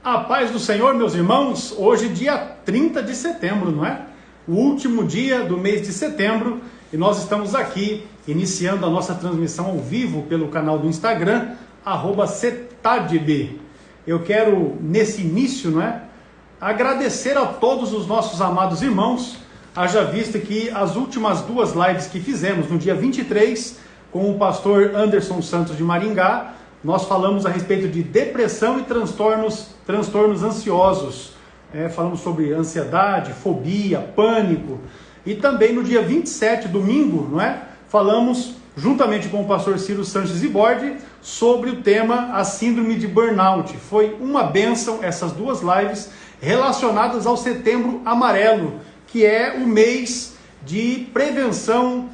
A paz do Senhor, meus irmãos, hoje dia 30 de setembro, não é? O último dia do mês de setembro, e nós estamos aqui iniciando a nossa transmissão ao vivo pelo canal do Instagram, @cetadb. Eu quero, nesse início, não é, agradecer a todos os nossos amados irmãos, haja vista que as últimas duas lives que fizemos, no dia 23, com o pastor Anderson Santos de Maringá, nós falamos a respeito de depressão e transtornos ansiosos. Falamos sobre ansiedade, fobia, pânico. E também no dia 27, domingo, não é? Falamos, juntamente com o pastor Ciro Sanches Zibordi, sobre o tema a síndrome de burnout. Foi uma bênção essas duas lives relacionadas ao Setembro Amarelo, que é o mês de prevenção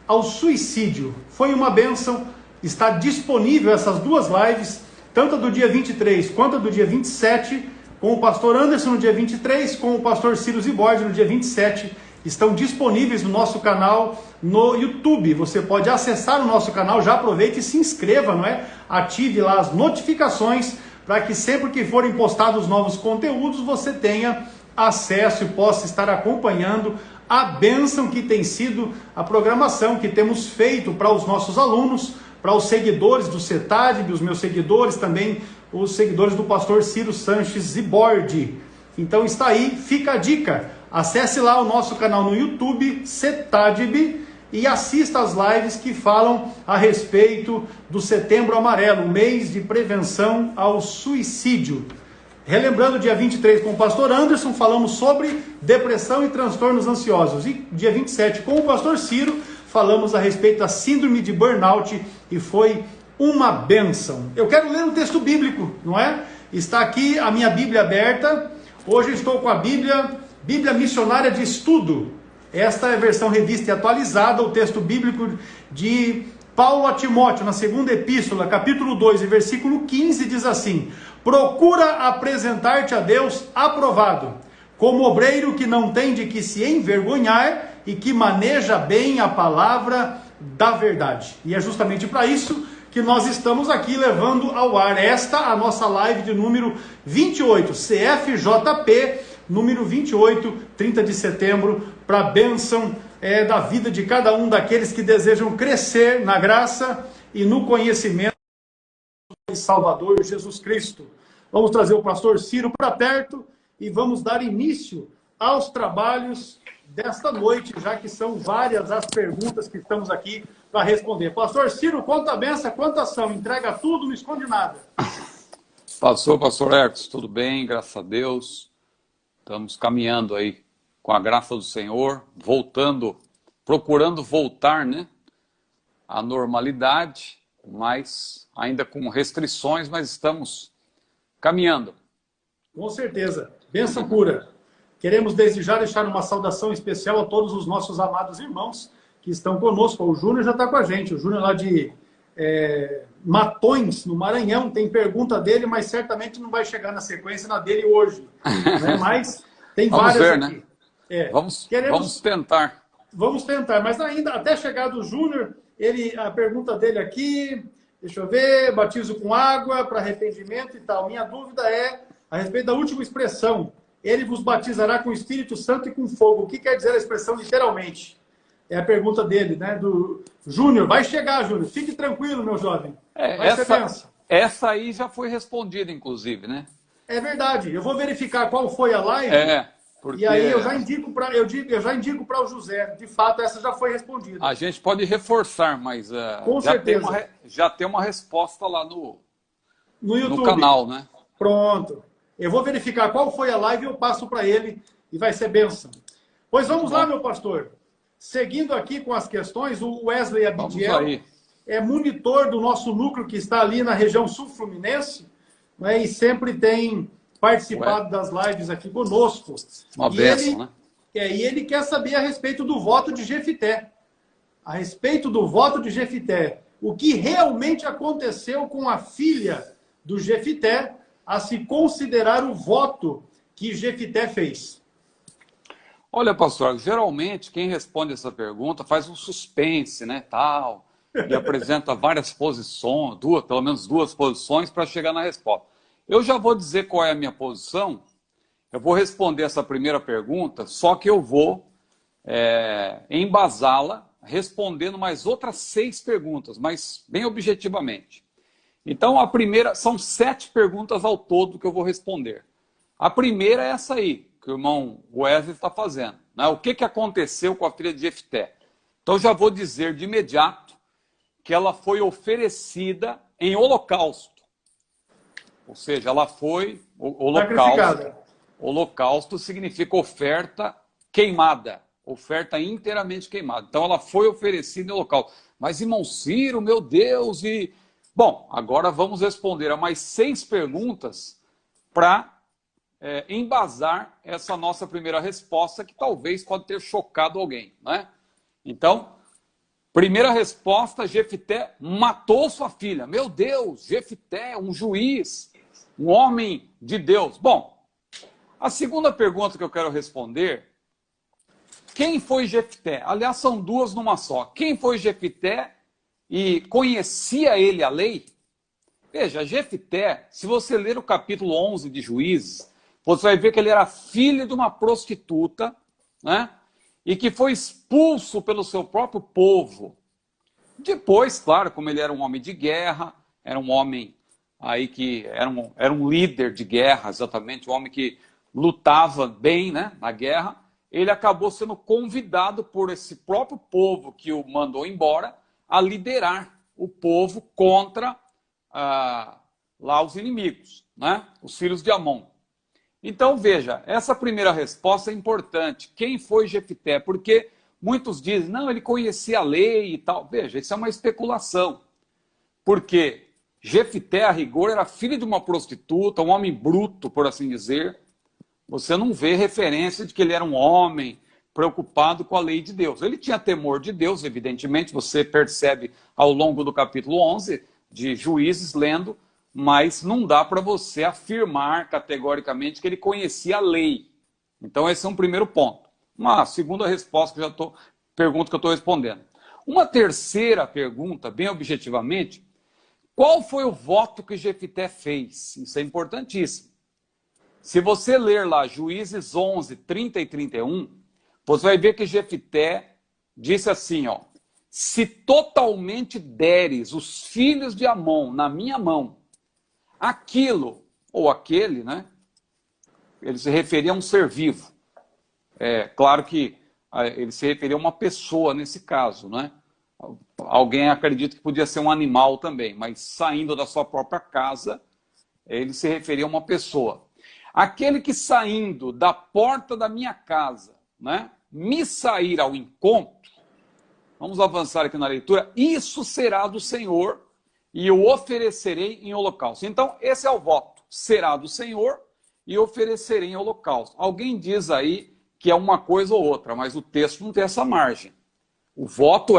ao suicídio. Foi uma bênção. Está disponível essas duas lives, tanto a do dia 23 quanto a do dia 27, com o pastor Anderson no dia 23, com o pastor Ciro Zibordi no dia 27. Estão disponíveis no nosso canal no YouTube. Você pode acessar o nosso canal, já aproveite e se inscreva, não é? Ative lá as notificações para que sempre que forem postados novos conteúdos, você tenha acesso e possa estar acompanhando a bênção que tem sido a programação que temos feito para os nossos alunos, para os seguidores do CETADB, os meus seguidores, também os seguidores do pastor Ciro Sanches Zibordi. Então está aí, fica a dica. Acesse lá o nosso canal no YouTube, CETADB, e assista às lives que falam a respeito do Setembro Amarelo, o mês de prevenção ao suicídio. Relembrando, dia 23 com o pastor Anderson, falamos sobre depressão e transtornos ansiosos. E dia 27 com o pastor Ciro, falamos a respeito da síndrome de burnout e foi uma bênção. Eu quero ler um texto bíblico, não é? Está aqui a minha Bíblia aberta. Hoje eu estou com a Bíblia Missionária de Estudo. Esta é a versão revista e atualizada, o texto bíblico de Paulo a Timóteo, na segunda epístola, capítulo 2, e versículo 15, diz assim: procura apresentar-te a Deus aprovado, como obreiro que não tem de que se envergonhar e que maneja bem a palavra da verdade. E é justamente para isso que nós estamos aqui levando ao ar a nossa live de número 28, CFJP, número 28, 30 de setembro, para a bênção da vida de cada um daqueles que desejam crescer na graça e no conhecimento do Salvador Jesus Cristo. Vamos trazer o pastor Ciro para perto e vamos dar início aos trabalhos desta noite, já que são várias as perguntas que estamos aqui para responder. Pastor Ciro, quanta benção, quanta ação, entrega tudo, não esconde nada. Pastor Hercos, tudo bem, graças a Deus. Estamos caminhando aí com a graça do Senhor, procurando voltar, né, à normalidade, mas ainda com restrições, mas estamos caminhando. Com certeza, bênção pura. Queremos desde já deixar uma saudação especial a todos os nossos amados irmãos que estão conosco. O Júnior já está com a gente, o Júnior lá de Matões, no Maranhão, tem pergunta dele, mas certamente não vai chegar na sequência na dele hoje. Né? Mas tem vamos várias ver, aqui. Né? Vamos tentar. Vamos tentar, mas ainda até chegar do Júnior, a pergunta dele aqui, deixa eu ver, batismo com água para arrependimento e tal. Minha dúvida é a respeito da última expressão. Ele vos batizará com o Espírito Santo e com fogo. O que quer dizer a expressão literalmente? É a pergunta dele, né? Do Júnior. Vai chegar, Júnior. Fique tranquilo, meu jovem. Essa aí já foi respondida, inclusive, né? É verdade. Eu vou verificar qual foi a live. Porque... E aí eu já indico para o José. De fato, essa já foi respondida. A gente pode reforçar, mas com certeza. Já tem uma resposta lá no YouTube. No canal, né? Pronto. Eu vou verificar qual foi a live e eu passo para ele e vai ser bênção. Pois vamos lá, meu pastor. Seguindo aqui com as questões, o Wesley Abidiel é monitor do nosso núcleo que está ali na região sul-fluminense, né, e sempre tem participado das lives aqui conosco. Uma bênção, né? E ele quer saber a respeito do voto de Jefité. A respeito do voto de Jefité. O que realmente aconteceu com a filha do Jefité a se considerar o voto que Jefité fez? Olha, pastor, geralmente quem responde essa pergunta faz um suspense, né, tal, e apresenta várias posições, pelo menos duas posições para chegar na resposta. Eu já vou dizer qual é a minha posição. Eu vou responder essa primeira pergunta, só que eu vou embasá-la respondendo mais outras 6 perguntas, mas bem objetivamente. Então, a primeira, são 7 perguntas ao todo que eu vou responder. A primeira é essa aí, que o irmão Wesley está fazendo, né? O que aconteceu com a filha de Jefté? Então, já vou dizer de imediato que ela foi oferecida em holocausto. Ou seja, ela foi holocausto. Holocausto significa oferta queimada, oferta inteiramente queimada. Então, ela foi oferecida em holocausto. Mas, irmão Ciro, meu Deus, e... Bom, agora vamos responder a mais 6 perguntas para embasar essa nossa primeira resposta, que talvez pode ter chocado alguém, né? Então, primeira resposta, Jefté matou sua filha. Meu Deus, Jefté, um juiz, um homem de Deus. Bom, a segunda pergunta que eu quero responder, quem foi Jefté? Aliás, são 2 numa só. Quem foi Jefté? E conhecia ele a lei? Veja, Jefté, se você ler o capítulo 11 de Juízes, você vai ver que ele era filho de uma prostituta, né? E que foi expulso pelo seu próprio povo. Depois, claro, como ele era um homem de guerra, era um homem aí que era um líder de guerra, exatamente, um homem que lutava bem, né, na guerra, ele acabou sendo convidado por esse próprio povo que o mandou embora a liderar o povo contra lá os inimigos, né? Os filhos de Amon. Então, veja, essa primeira resposta é importante. Quem foi Jefté? Porque muitos dizem, não, ele conhecia a lei e tal. Veja, isso é uma especulação. Porque Jefté, a rigor, era filho de uma prostituta, um homem bruto, por assim dizer. Você não vê referência de que ele era um homem preocupado com a lei de Deus. Ele tinha temor de Deus, evidentemente, você percebe ao longo do capítulo 11 de Juízes lendo, mas não dá para você afirmar categoricamente que ele conhecia a lei. Então esse é um primeiro ponto. Uma segunda resposta pergunta que eu estou respondendo. Uma terceira pergunta, bem objetivamente, qual foi o voto que Jefté fez? Isso é importantíssimo. Se você ler lá Juízes 11, 30 e 31, você vai ver que Jefté disse assim, ó, se totalmente deres os filhos de Amon na minha mão, aquilo, ou aquele, né? Ele se referia a um ser vivo. É claro que ele se referia a uma pessoa nesse caso, né? Alguém acredita que podia ser um animal também, mas saindo da sua própria casa, ele se referia a uma pessoa. Aquele que saindo da porta da minha casa, né, me sair ao encontro, vamos avançar aqui na leitura, isso será do Senhor e eu oferecerei em holocausto. Então, esse é o voto. Será do Senhor e oferecerei em holocausto. Alguém diz aí que é uma coisa ou outra, mas o texto não tem essa margem. O voto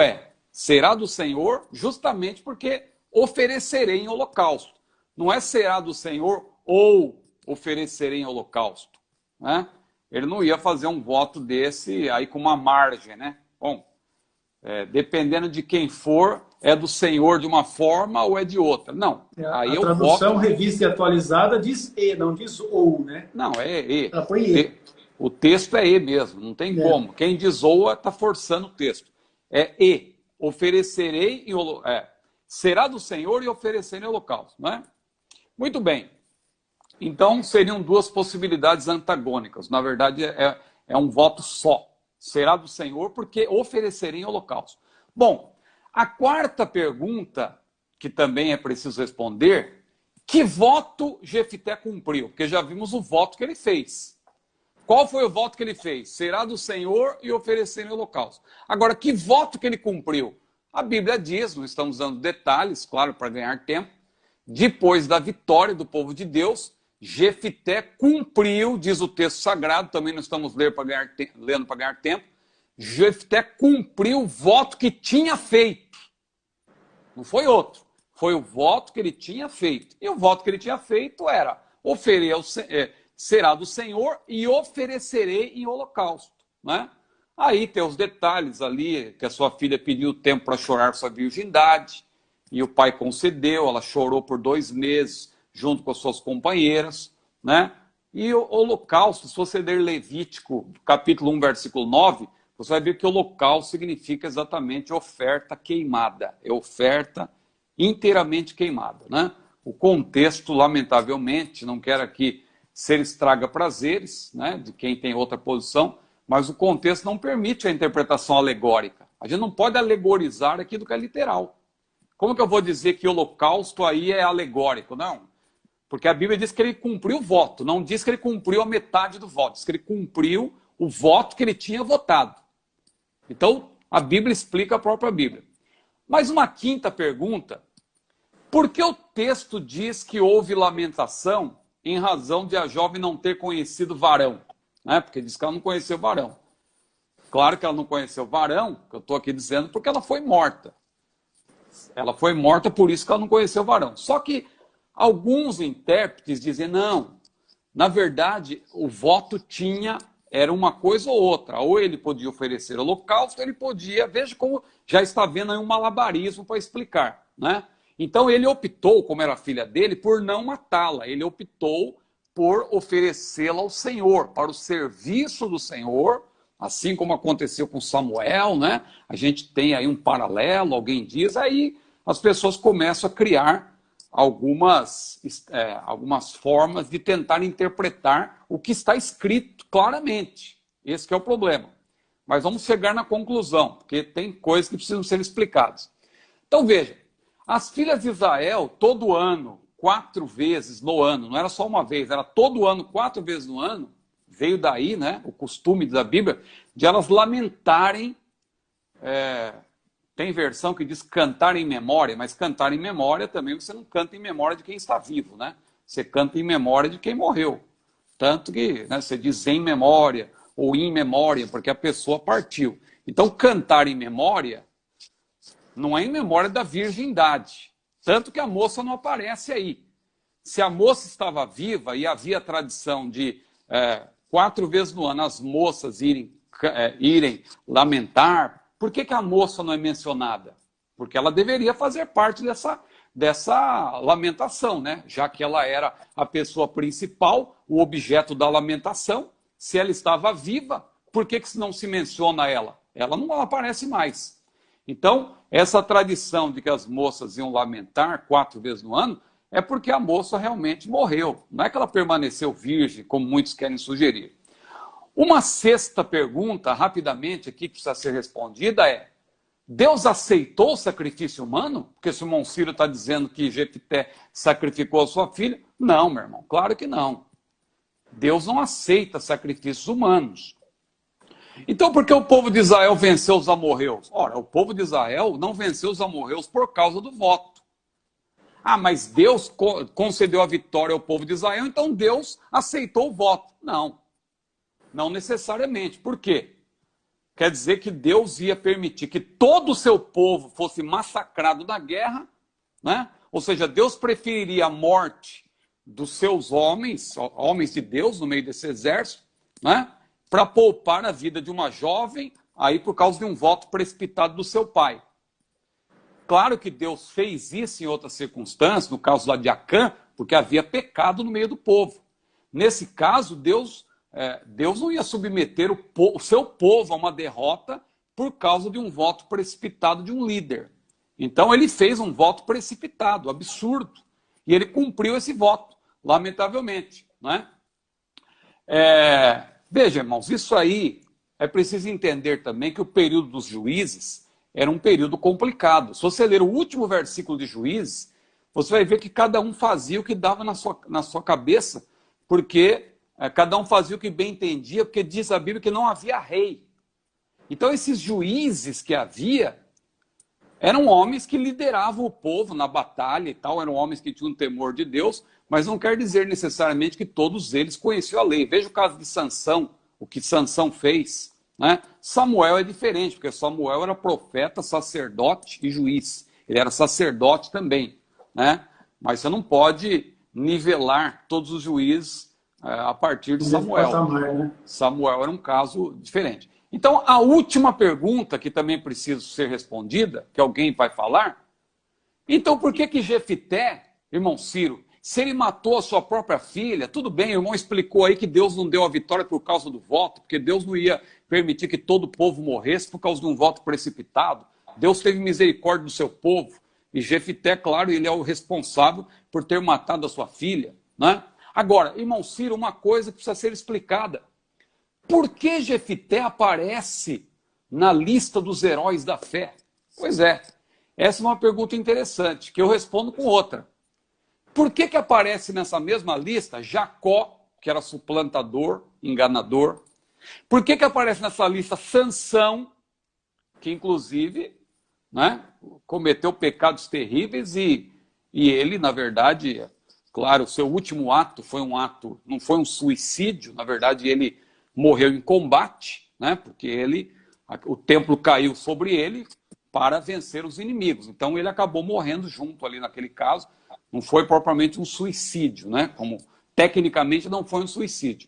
será do Senhor justamente porque oferecerei em holocausto. Não é será do Senhor ou oferecerei em holocausto, né? Ele não ia fazer um voto desse aí com uma margem, né? Bom, dependendo de quem for, é do Senhor de uma forma ou é de outra. Não. Aí a tradução revista e atualizada diz e, não diz ou, né? Não, é e. Ela põe e. O texto é e mesmo, não tem como. Quem diz ou está forçando o texto. É e. Oferecerei, será do Senhor e oferecerei em holocausto, não é? Muito bem. Então, seriam 2 possibilidades antagônicas. Na verdade, é um voto só. Será do Senhor porque oferecerei em holocausto. Bom, a quarta pergunta, que também é preciso responder, que voto Jefté cumpriu? Porque já vimos o voto que ele fez. Qual foi o voto que ele fez? Será do Senhor e oferecer em holocausto. Agora, que voto que ele cumpriu? A Bíblia diz, não estamos dando detalhes, claro, para ganhar tempo, depois da vitória do povo de Deus, Jefté cumpriu, diz o texto sagrado, também não estamos lendo para ganhar tempo, Jefté cumpriu o voto que tinha feito. Não foi outro, foi o voto que ele tinha feito. E o voto que ele tinha feito era, será do Senhor e oferecerei em holocausto, né? Aí tem os detalhes ali, que a sua filha pediu tempo para chorar sua virgindade, e o pai concedeu, ela chorou por 2 meses, junto com as suas companheiras, né? E o holocausto, se você ler Levítico, capítulo 1, versículo 9, você vai ver que holocausto significa exatamente oferta queimada. É oferta inteiramente queimada, né? O contexto, lamentavelmente, não quero aqui ser estraga prazeres, né, de quem tem outra posição, mas o contexto não permite a interpretação alegórica. A gente não pode alegorizar aquilo que é literal. Como que eu vou dizer que o holocausto aí é alegórico? Não. Porque a Bíblia diz que ele cumpriu o voto, não diz que ele cumpriu a metade do voto, diz que ele cumpriu o voto que ele tinha votado. Então, a Bíblia explica a própria Bíblia. Mas uma quinta pergunta, por que o texto diz que houve lamentação em razão de a jovem não ter conhecido varão? Né? Porque diz que ela não conheceu varão. Claro que ela não conheceu varão, que eu estou aqui dizendo, porque ela foi morta. Ela foi morta, por isso que ela não conheceu varão. Só que alguns intérpretes dizem, não, na verdade, o voto era uma coisa ou outra. Ou ele podia oferecer holocausto, ou ele podia, veja como já está vendo aí um malabarismo para explicar, né? Então ele optou, como era filha dele, por não matá-la. Ele optou por oferecê-la ao Senhor, para o serviço do Senhor, assim como aconteceu com Samuel, né? A gente tem aí um paralelo, alguém diz, aí as pessoas começam a criar algumas formas de tentar interpretar o que está escrito claramente. Esse que é o problema. Mas vamos chegar na conclusão, porque tem coisas que precisam ser explicadas. Então veja, as filhas de Israel, todo ano, 4 vezes no ano, não era só uma vez, era todo ano, 4 vezes no ano, veio daí, né, o costume da Bíblia, de elas lamentarem, tem versão que diz cantar em memória, mas cantar em memória também você não canta em memória de quem está vivo, né? Você canta em memória de quem morreu. Tanto que, né, você diz em memória ou in memória, porque a pessoa partiu. Então, cantar em memória não é em memória da virgindade. Tanto que a moça não aparece aí. Se a moça estava viva e havia a tradição de 4 vezes no ano as moças irem lamentar, por que a moça não é mencionada? Porque ela deveria fazer parte dessa lamentação, né? Já que ela era a pessoa principal, o objeto da lamentação. Se ela estava viva, por que não se menciona ela? Ela não aparece mais. Então, essa tradição de que as moças iam lamentar 4 vezes no ano é porque a moça realmente morreu. Não é que ela permaneceu virgem, como muitos querem sugerir. Uma sexta pergunta, rapidamente aqui, que precisa ser respondida é: Deus aceitou o sacrifício humano? Porque se o irmão Ciro está dizendo que Jefté sacrificou a sua filha, não, meu irmão, claro que não. Deus não aceita sacrifícios humanos. Então, por que o povo de Israel venceu os amorreus? Ora, o povo de Israel não venceu os amorreus por causa do voto. Ah, mas Deus concedeu a vitória ao povo de Israel, então Deus aceitou o voto. Não, não necessariamente. Por quê? Quer dizer que Deus ia permitir que todo o seu povo fosse massacrado na guerra, né? Ou seja, Deus preferiria a morte dos seus homens de Deus no meio desse exército, né? Para poupar a vida de uma jovem, aí por causa de um voto precipitado do seu pai. Claro que Deus fez isso em outras circunstâncias, no caso lá de Acã, porque havia pecado no meio do povo. Nesse caso, Deus não ia submeter o seu povo a uma derrota por causa de um voto precipitado de um líder. Então ele fez um voto precipitado, absurdo. E ele cumpriu esse voto, lamentavelmente, né? Veja, irmãos, isso aí é preciso entender também que o período dos juízes era um período complicado. Se você ler o último versículo de Juízes, você vai ver que cada um fazia o que dava na sua cabeça, porque cada um fazia o que bem entendia, porque diz a Bíblia que não havia rei. Então esses juízes que havia eram homens que lideravam o povo na batalha e tal, eram homens que tinham temor de Deus, mas não quer dizer necessariamente que todos eles conheciam a lei. Veja o caso de Sansão, o que Sansão fez, né? Samuel é diferente, porque Samuel era profeta, sacerdote e juiz. Ele era sacerdote também, né? Mas você não pode nivelar todos os juízes a partir de Samuel. Samuel era um caso diferente. Então, a última pergunta que também precisa ser respondida, que alguém vai falar, então por que Jefté, irmão Ciro, Se ele matou a sua própria filha, tudo bem, o irmão explicou aí que Deus não deu a vitória por causa do voto, porque Deus não ia permitir que todo o povo morresse por causa de um voto precipitado. Deus teve misericórdia do seu povo. E Jefité, claro, ele é o responsável por ter matado a sua filha, né? Agora, irmão Ciro, uma coisa que precisa ser explicada. Por que Jefité aparece na lista dos heróis da fé? Pois é, essa é uma pergunta interessante, que eu respondo com outra. Por que aparece nessa mesma lista Jacó, que era suplantador, enganador? Por que aparece nessa lista Sansão, que inclusive, né, cometeu pecados terríveis e ele, na verdade, claro, o seu último ato foi um ato, não foi um suicídio, na verdade ele morreu em combate, né, porque o templo caiu sobre ele para vencer os inimigos. Então ele acabou morrendo junto ali naquele caso. Não foi propriamente um suicídio, né? Como tecnicamente não foi um suicídio.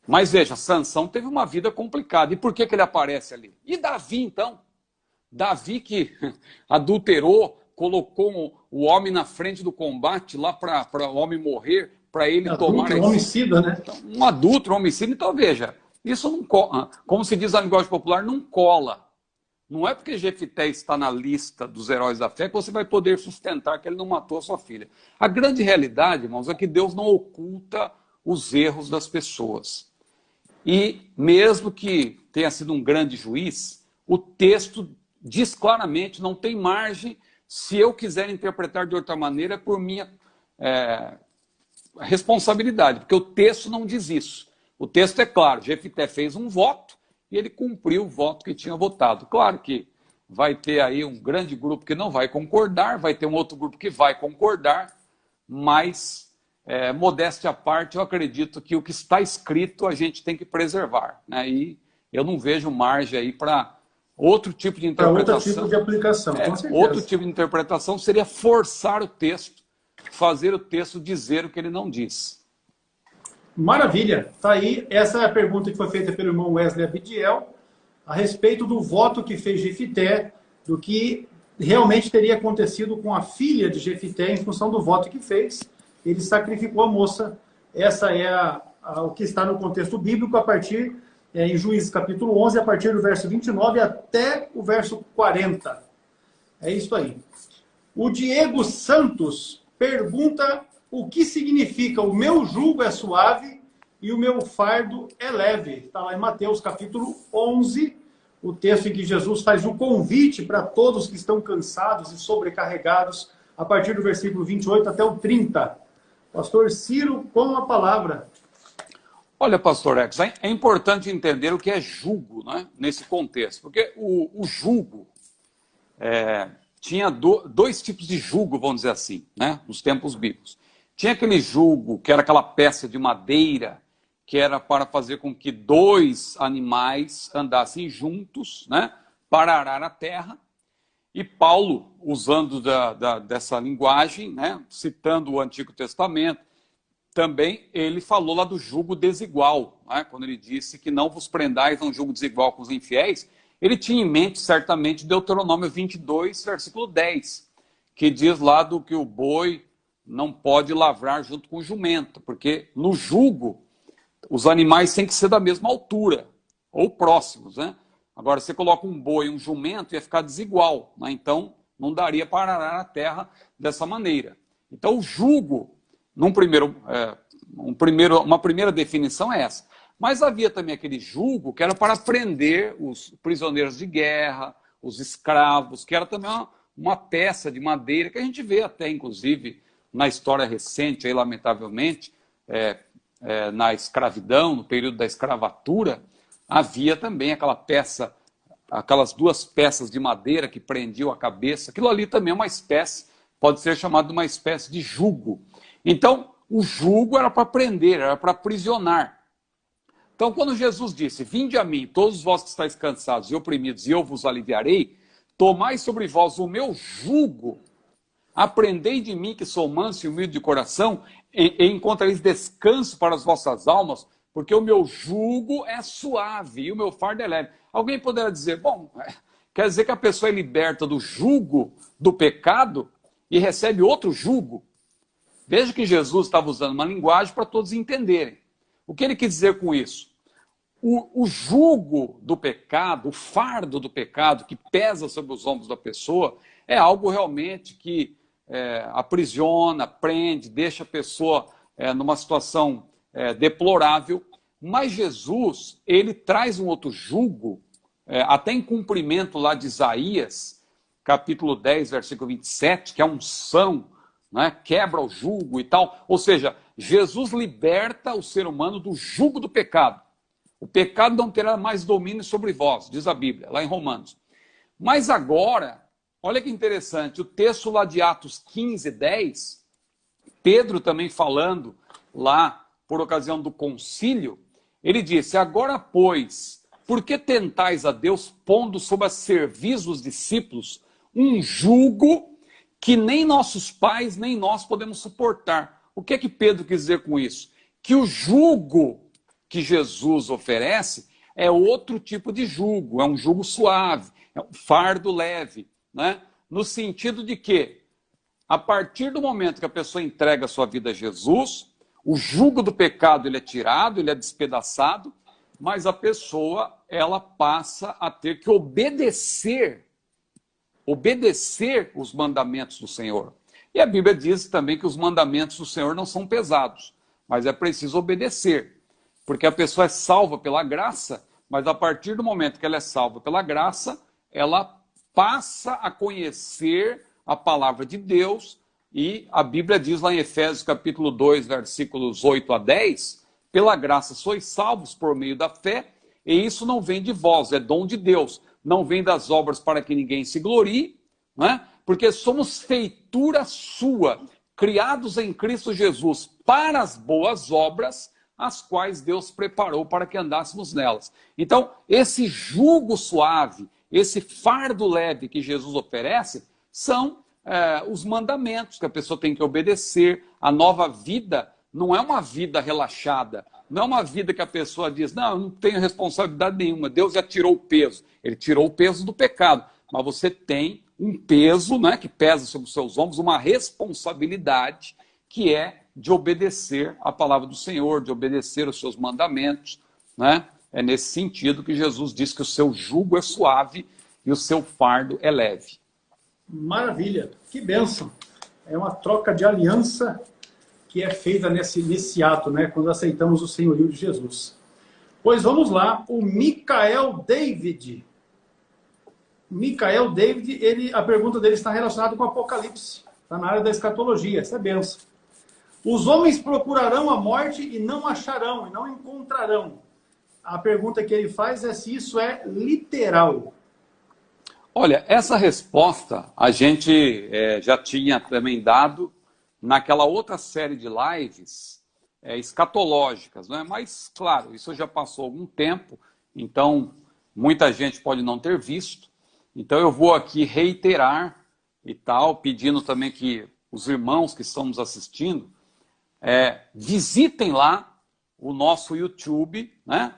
Mas veja, Sansão teve uma vida complicada. E por que ele aparece ali? E Davi, então? Davi que adulterou, colocou o homem na frente do combate lá para o homem morrer, para ele tomar... Um homicida, né? Um adulto, um homicida. Então veja, isso não cola. Como se diz na linguagem popular, não cola. Não é porque Jefité está na lista dos heróis da fé que você vai poder sustentar que ele não matou a sua filha. A grande realidade, irmãos, é que Deus não oculta os erros das pessoas. E mesmo que tenha sido um grande juiz, o texto diz claramente, não tem margem, se eu quiser interpretar de outra maneira, é por minha responsabilidade, porque o texto não diz isso. O texto é claro, Jefité fez um voto, e ele cumpriu o voto que tinha votado. Claro que vai ter aí um grande grupo que não vai concordar, vai ter um outro grupo que vai concordar, mas, modéstia à parte, eu acredito que o que está escrito a gente tem que preservar, né? E eu não vejo margem aí para outro tipo de interpretação. Outro tipo de aplicação, com certeza. Outro tipo de interpretação seria forçar o texto, fazer o texto dizer o que ele não diz. Maravilha. Tá aí, essa é a pergunta que foi feita pelo irmão Wesley Abidiel a respeito do voto que fez Jefité, do que realmente teria acontecido com a filha de Jefité em função do voto que fez. Ele sacrificou a moça. Essa é o que está no contexto bíblico a partir, em Juízes capítulo 11, a partir do verso 29 até o verso 40. É isso aí. O Diego Santos pergunta... O que significa o meu jugo é suave e o meu fardo é leve? Está lá em Mateus capítulo 11, o texto em que Jesus faz o convite para todos que estão cansados e sobrecarregados, a partir do versículo 28 até o 30. Pastor Ciro, com a palavra. Olha, pastor Ex, é importante entender o que é jugo, né, nesse contexto, porque o jugo tinha dois tipos de jugo, vamos dizer assim, né, nos tempos bíblicos. Tinha aquele jugo, que era aquela peça de madeira, que era para fazer com que dois animais andassem juntos, né, para arar a terra. E Paulo, usando dessa linguagem, né, citando o Antigo Testamento, também ele falou lá do jugo desigual, né, quando ele disse que não vos prendais a um jugo desigual com os infiéis. Ele tinha em mente, certamente, Deuteronômio 22, versículo 10, que diz lá do que o boi não pode lavrar junto com o jumento, porque no jugo os animais têm que ser da mesma altura, ou próximos, né? Agora, você coloca um boi e um jumento, ia ficar desigual, né? Então não daria para arar a terra dessa maneira. Então o jugo, uma primeira definição é essa. Mas havia também aquele jugo que era para prender os prisioneiros de guerra, os escravos, que era também uma peça de madeira, que a gente vê até, inclusive, na história recente, aí, lamentavelmente, na escravidão, no período da escravatura, havia também aquelas duas peças de madeira que prendiam a cabeça. Aquilo ali também é uma espécie, pode ser chamado de uma espécie de jugo. Então, o jugo era para prender, era para aprisionar. Então, quando Jesus disse, vinde a mim, todos vós que estáis cansados e oprimidos, e eu vos aliviarei, tomai sobre vós o meu jugo, aprendei de mim que sou manso e humilde de coração, e encontrareis descanso para as vossas almas, porque o meu jugo é suave e o meu fardo é leve. Alguém poderá dizer, bom, quer dizer que a pessoa é liberta do jugo do pecado e recebe outro jugo? Veja que Jesus estava usando uma linguagem para todos entenderem. O que ele quis dizer com isso? O jugo do pecado, o fardo do pecado que pesa sobre os ombros da pessoa, é algo realmente que aprisiona, prende, deixa a pessoa numa situação deplorável. Mas Jesus, ele traz um outro jugo, até em cumprimento lá de Isaías, capítulo 10, versículo 27, que é a unção, né, quebra o jugo e tal. Ou seja, Jesus liberta o ser humano do jugo do pecado. O pecado não terá mais domínio sobre vós, diz a Bíblia, lá em Romanos. Mas agora, olha que interessante, o texto lá de Atos 15, 10, Pedro também falando lá por ocasião do concílio, ele disse: agora, pois, por que tentais a Deus pondo sob a serviço dos discípulos um jugo que nem nossos pais, nem nós podemos suportar? O que é que Pedro quis dizer com isso? Que o jugo que Jesus oferece é outro tipo de jugo, é um jugo suave, é um fardo leve, né? No sentido de que, a partir do momento que a pessoa entrega a sua vida a Jesus, o jugo do pecado ele é tirado, ele é despedaçado, mas a pessoa ela passa a ter que obedecer os mandamentos do Senhor. E a Bíblia diz também que os mandamentos do Senhor não são pesados, mas é preciso obedecer. Porque a pessoa é salva pela graça, mas a partir do momento que ela é salva pela graça, ela passa a conhecer a palavra de Deus, e a Bíblia diz lá em Efésios capítulo 2, versículos 8 a 10, pela graça sois salvos por meio da fé, e isso não vem de vós, é dom de Deus, não vem das obras para que ninguém se glorie, né? Porque somos feitura sua, criados em Cristo Jesus para as boas obras, as quais Deus preparou para que andássemos nelas. Então, esse jugo suave, esse fardo leve que Jesus oferece, são os mandamentos que a pessoa tem que obedecer. A nova vida não é uma vida relaxada, não é uma vida que a pessoa diz: não, eu não tenho responsabilidade nenhuma, Deus já tirou o peso. Ele tirou o peso do pecado, mas você tem um peso, né, que pesa sobre os seus ombros, uma responsabilidade que é de obedecer a palavra do Senhor, de obedecer os seus mandamentos, né? É nesse sentido que Jesus diz que o seu jugo é suave e o seu fardo é leve. Maravilha, que bênção. É uma troca de aliança que é feita nesse ato, né? Quando aceitamos o senhorio de Jesus. Pois vamos lá, o Michael David. A pergunta dele está relacionada com o Apocalipse. Está na área da escatologia, essa é bênção. Os homens procurarão a morte e não acharão, e não encontrarão. A pergunta que ele faz é se isso é literal. Olha, essa resposta a gente já tinha também dado naquela outra série de lives escatológicas, não é? Mas, claro, isso já passou algum tempo, então muita gente pode não ter visto. Então eu vou aqui reiterar e tal, pedindo também que os irmãos que estão nos assistindo visitem lá o nosso YouTube, né?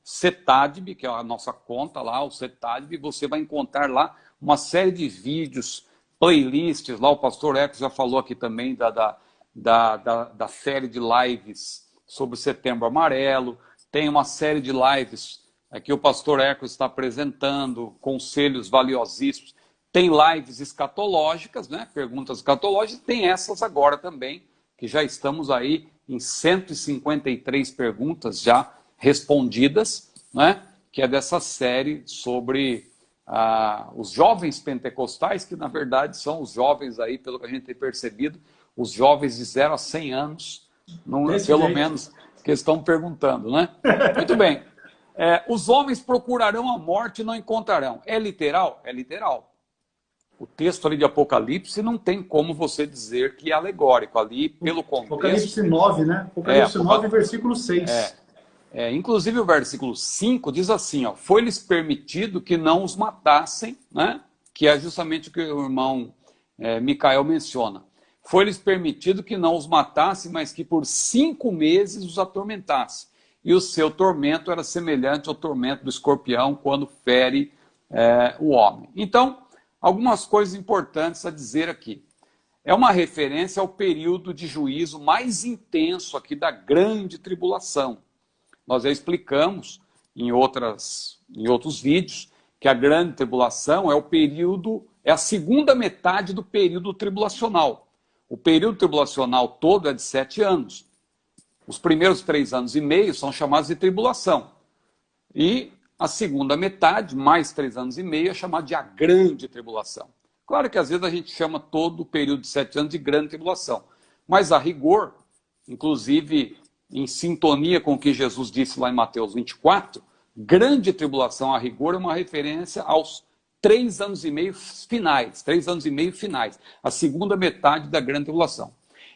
CETADB, que é a nossa conta lá, o CETADB, você vai encontrar lá uma série de vídeos, playlists, lá o pastor Eco já falou aqui também da série de lives sobre o Setembro Amarelo, tem uma série de lives que o pastor Eco está apresentando, conselhos valiosíssimos, tem lives escatológicas, né? Perguntas escatológicas, tem essas agora também, que já estamos aí em 153 perguntas já respondidas, né? Que é dessa série sobre os jovens pentecostais, que na verdade são os jovens aí, pelo que a gente tem percebido, os jovens de 0 a 100 anos, pelo menos, que estão perguntando, né? Muito bem. Os homens procurarão a morte e não encontrarão. É literal? É literal. O texto ali de Apocalipse não tem como você dizer que é alegórico. Ali, pelo contexto... Apocalipse 9, né? Apocalipse 9, versículo 6. Inclusive o versículo 5 diz assim, ó, foi-lhes permitido que não os matassem, né? Que é justamente o que o irmão Micael menciona. Foi-lhes permitido que não os matassem, mas que por 5 meses os atormentassem. E o seu tormento era semelhante ao tormento do escorpião quando fere o homem. Então, algumas coisas importantes a dizer aqui. é uma referência ao período de juízo mais intenso aqui da grande tribulação. Nós já explicamos em outros vídeos que a grande tribulação é a segunda metade do período tribulacional. O período tribulacional todo é de 7 anos. Os primeiros 3 anos e meio são chamados de tribulação. E a segunda metade, mais 3 anos e meio, é chamada de a grande tribulação. Claro que às vezes a gente chama todo o período de 7 anos de grande tribulação. Mas a rigor, inclusive em sintonia com o que Jesus disse lá em Mateus 24, grande tribulação a rigor é uma referência aos 3 anos e meio finais. 3 anos e meio finais. A segunda metade da grande tribulação.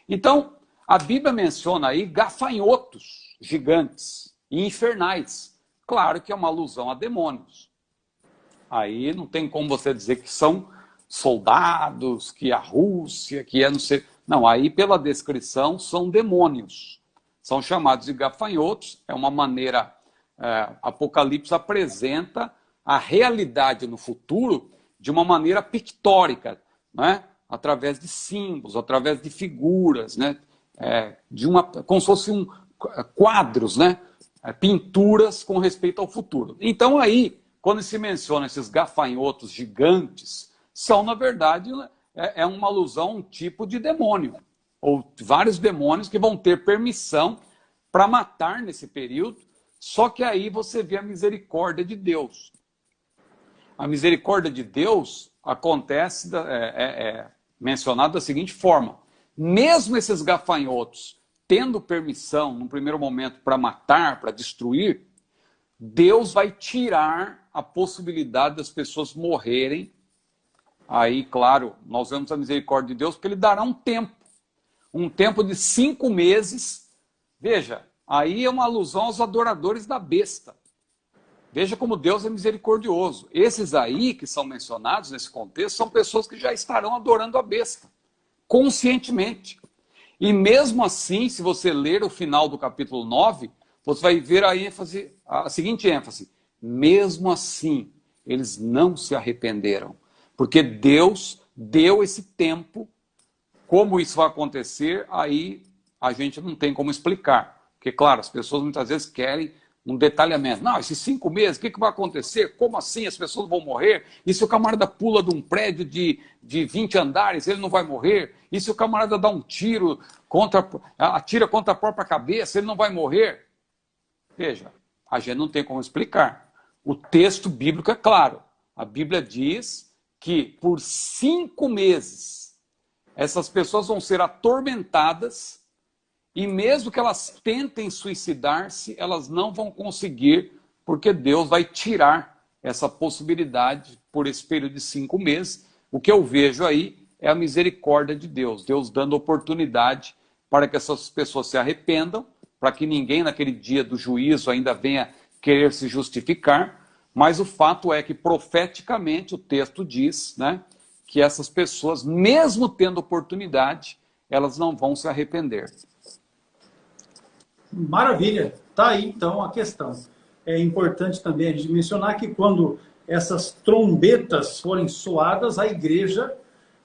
Então, a Bíblia menciona aí gafanhotos gigantes e infernais. Claro que é uma alusão a demônios. Aí não tem como você dizer que são soldados, que a Rússia, que é não sei... Não, aí pela descrição são demônios. São chamados de gafanhotos. É uma maneira... Apocalipse apresenta a realidade no futuro de uma maneira pictórica, né? Através de símbolos, através de figuras, né? Como se fossem quadros, né? Pinturas com respeito ao futuro. Então aí, quando se menciona esses gafanhotos gigantes, são, na verdade, uma alusão a um tipo de demônio, ou vários demônios que vão ter permissão para matar nesse período, só que aí você vê a misericórdia de Deus. A misericórdia de Deus acontece, mencionada da seguinte forma: mesmo esses gafanhotos tendo permissão, num primeiro momento, para matar, para destruir, Deus vai tirar a possibilidade das pessoas morrerem. Aí, claro, nós vemos a misericórdia de Deus, porque Ele dará um tempo de 5 meses. Veja, aí é uma alusão aos adoradores da besta. Veja como Deus é misericordioso. Esses aí que são mencionados nesse contexto são pessoas que já estarão adorando a besta, conscientemente. E mesmo assim, se você ler o final do capítulo 9, você vai ver a seguinte ênfase: mesmo assim, eles não se arrependeram. Porque Deus deu esse tempo. Como isso vai acontecer, aí a gente não tem como explicar. Porque, claro, as pessoas muitas vezes querem um detalhamento. Não, esses 5 meses, o que vai acontecer? Como assim? As pessoas vão morrer? E se o camarada pula de um prédio de 20 andares, ele não vai morrer? E se o camarada dá um tiro, atira contra a própria cabeça, ele não vai morrer? Veja, a gente não tem como explicar. O texto bíblico é claro. A Bíblia diz que por 5 meses essas pessoas vão ser atormentadas. E mesmo que elas tentem suicidar-se, elas não vão conseguir, porque Deus vai tirar essa possibilidade por esse período de 5 meses. O que eu vejo aí é a misericórdia de Deus. Deus dando oportunidade para que essas pessoas se arrependam, para que ninguém naquele dia do juízo ainda venha querer se justificar. Mas o fato é que profeticamente o texto diz, né, que essas pessoas, mesmo tendo oportunidade, elas não vão se arrepender. Maravilha, tá aí então a questão. É importante também a gente mencionar que quando essas trombetas forem soadas, a igreja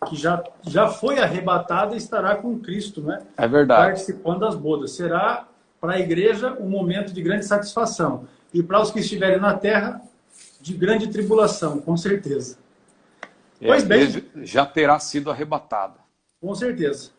que já foi arrebatada estará com Cristo, né? É verdade. Participando das bodas. Será para a igreja um momento de grande satisfação. E para os que estiverem na terra, de grande tribulação, com certeza. Pois bem. Já terá sido arrebatada. Com certeza.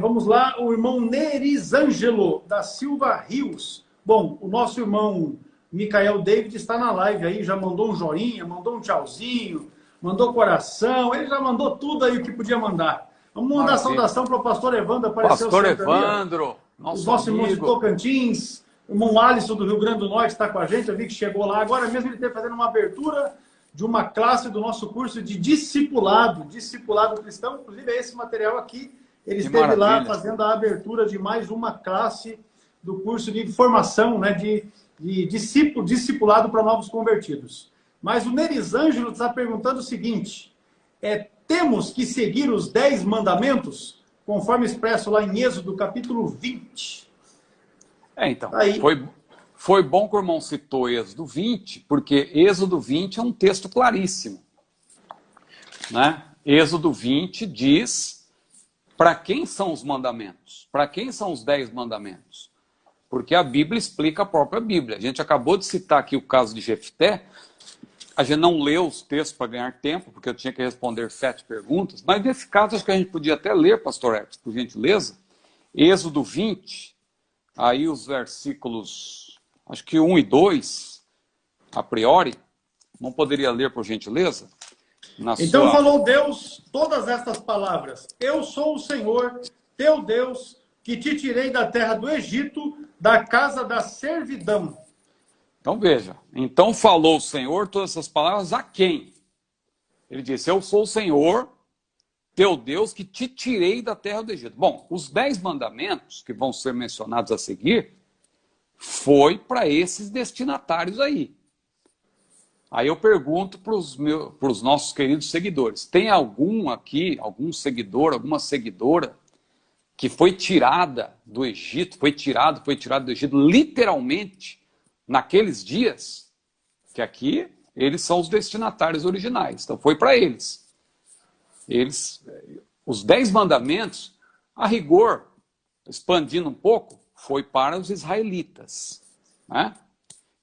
Vamos lá, o irmão Nerizângelo da Silva Rios. Bom, o nosso irmão Micael David está na live aí, já mandou um joinha, mandou um tchauzinho, mandou coração, ele já mandou tudo aí o que podia mandar. Vamos mandar saudação para o pastor Evandro, apareceu Pastor Evandro, os nossos irmãos de Tocantins, o irmão Alisson do Rio Grande do Norte está com a gente, eu vi que chegou lá. Agora mesmo ele está fazendo uma abertura de uma classe do nosso curso de discipulado cristão, inclusive é esse material aqui. Ele esteve lá fazendo a abertura de mais uma classe do curso de formação, né, de discipulado para novos convertidos. Mas o Nerizângelo está perguntando o seguinte: temos que seguir os 10 mandamentos, conforme expresso lá em Êxodo, capítulo 20. Então, foi bom que o irmão citou Êxodo 20, porque Êxodo 20 é um texto claríssimo, né? Êxodo 20 diz para quem são os mandamentos, para quem são os 10 mandamentos. Porque a Bíblia explica a própria Bíblia. A gente acabou de citar aqui o caso de Jefté. A gente não leu os textos para ganhar tempo, porque eu tinha que responder 7 perguntas. Mas nesse caso, acho que a gente podia até ler, pastor Ecos, por gentileza. Êxodo 20, aí os versículos, acho que 1 e 2, a priori. Não poderia ler, por gentileza? Então falou Deus todas estas palavras. Eu sou o Senhor, teu Deus, que te tirei da terra do Egito, da casa da servidão. Então veja, então falou o Senhor todas essas palavras a quem? Ele disse, eu sou o Senhor, teu Deus, que te tirei da terra do Egito. Bom, os 10 mandamentos que vão ser mencionados a seguir, foi para esses destinatários aí. Aí eu pergunto para os nossos queridos seguidores, tem algum aqui, algum seguidor, alguma seguidora, que foi tirada do Egito, foi tirado do Egito, literalmente, naqueles dias, que aqui eles são os destinatários originais, então foi para eles. Os 10 mandamentos, a rigor, expandindo um pouco, foi para os israelitas, né?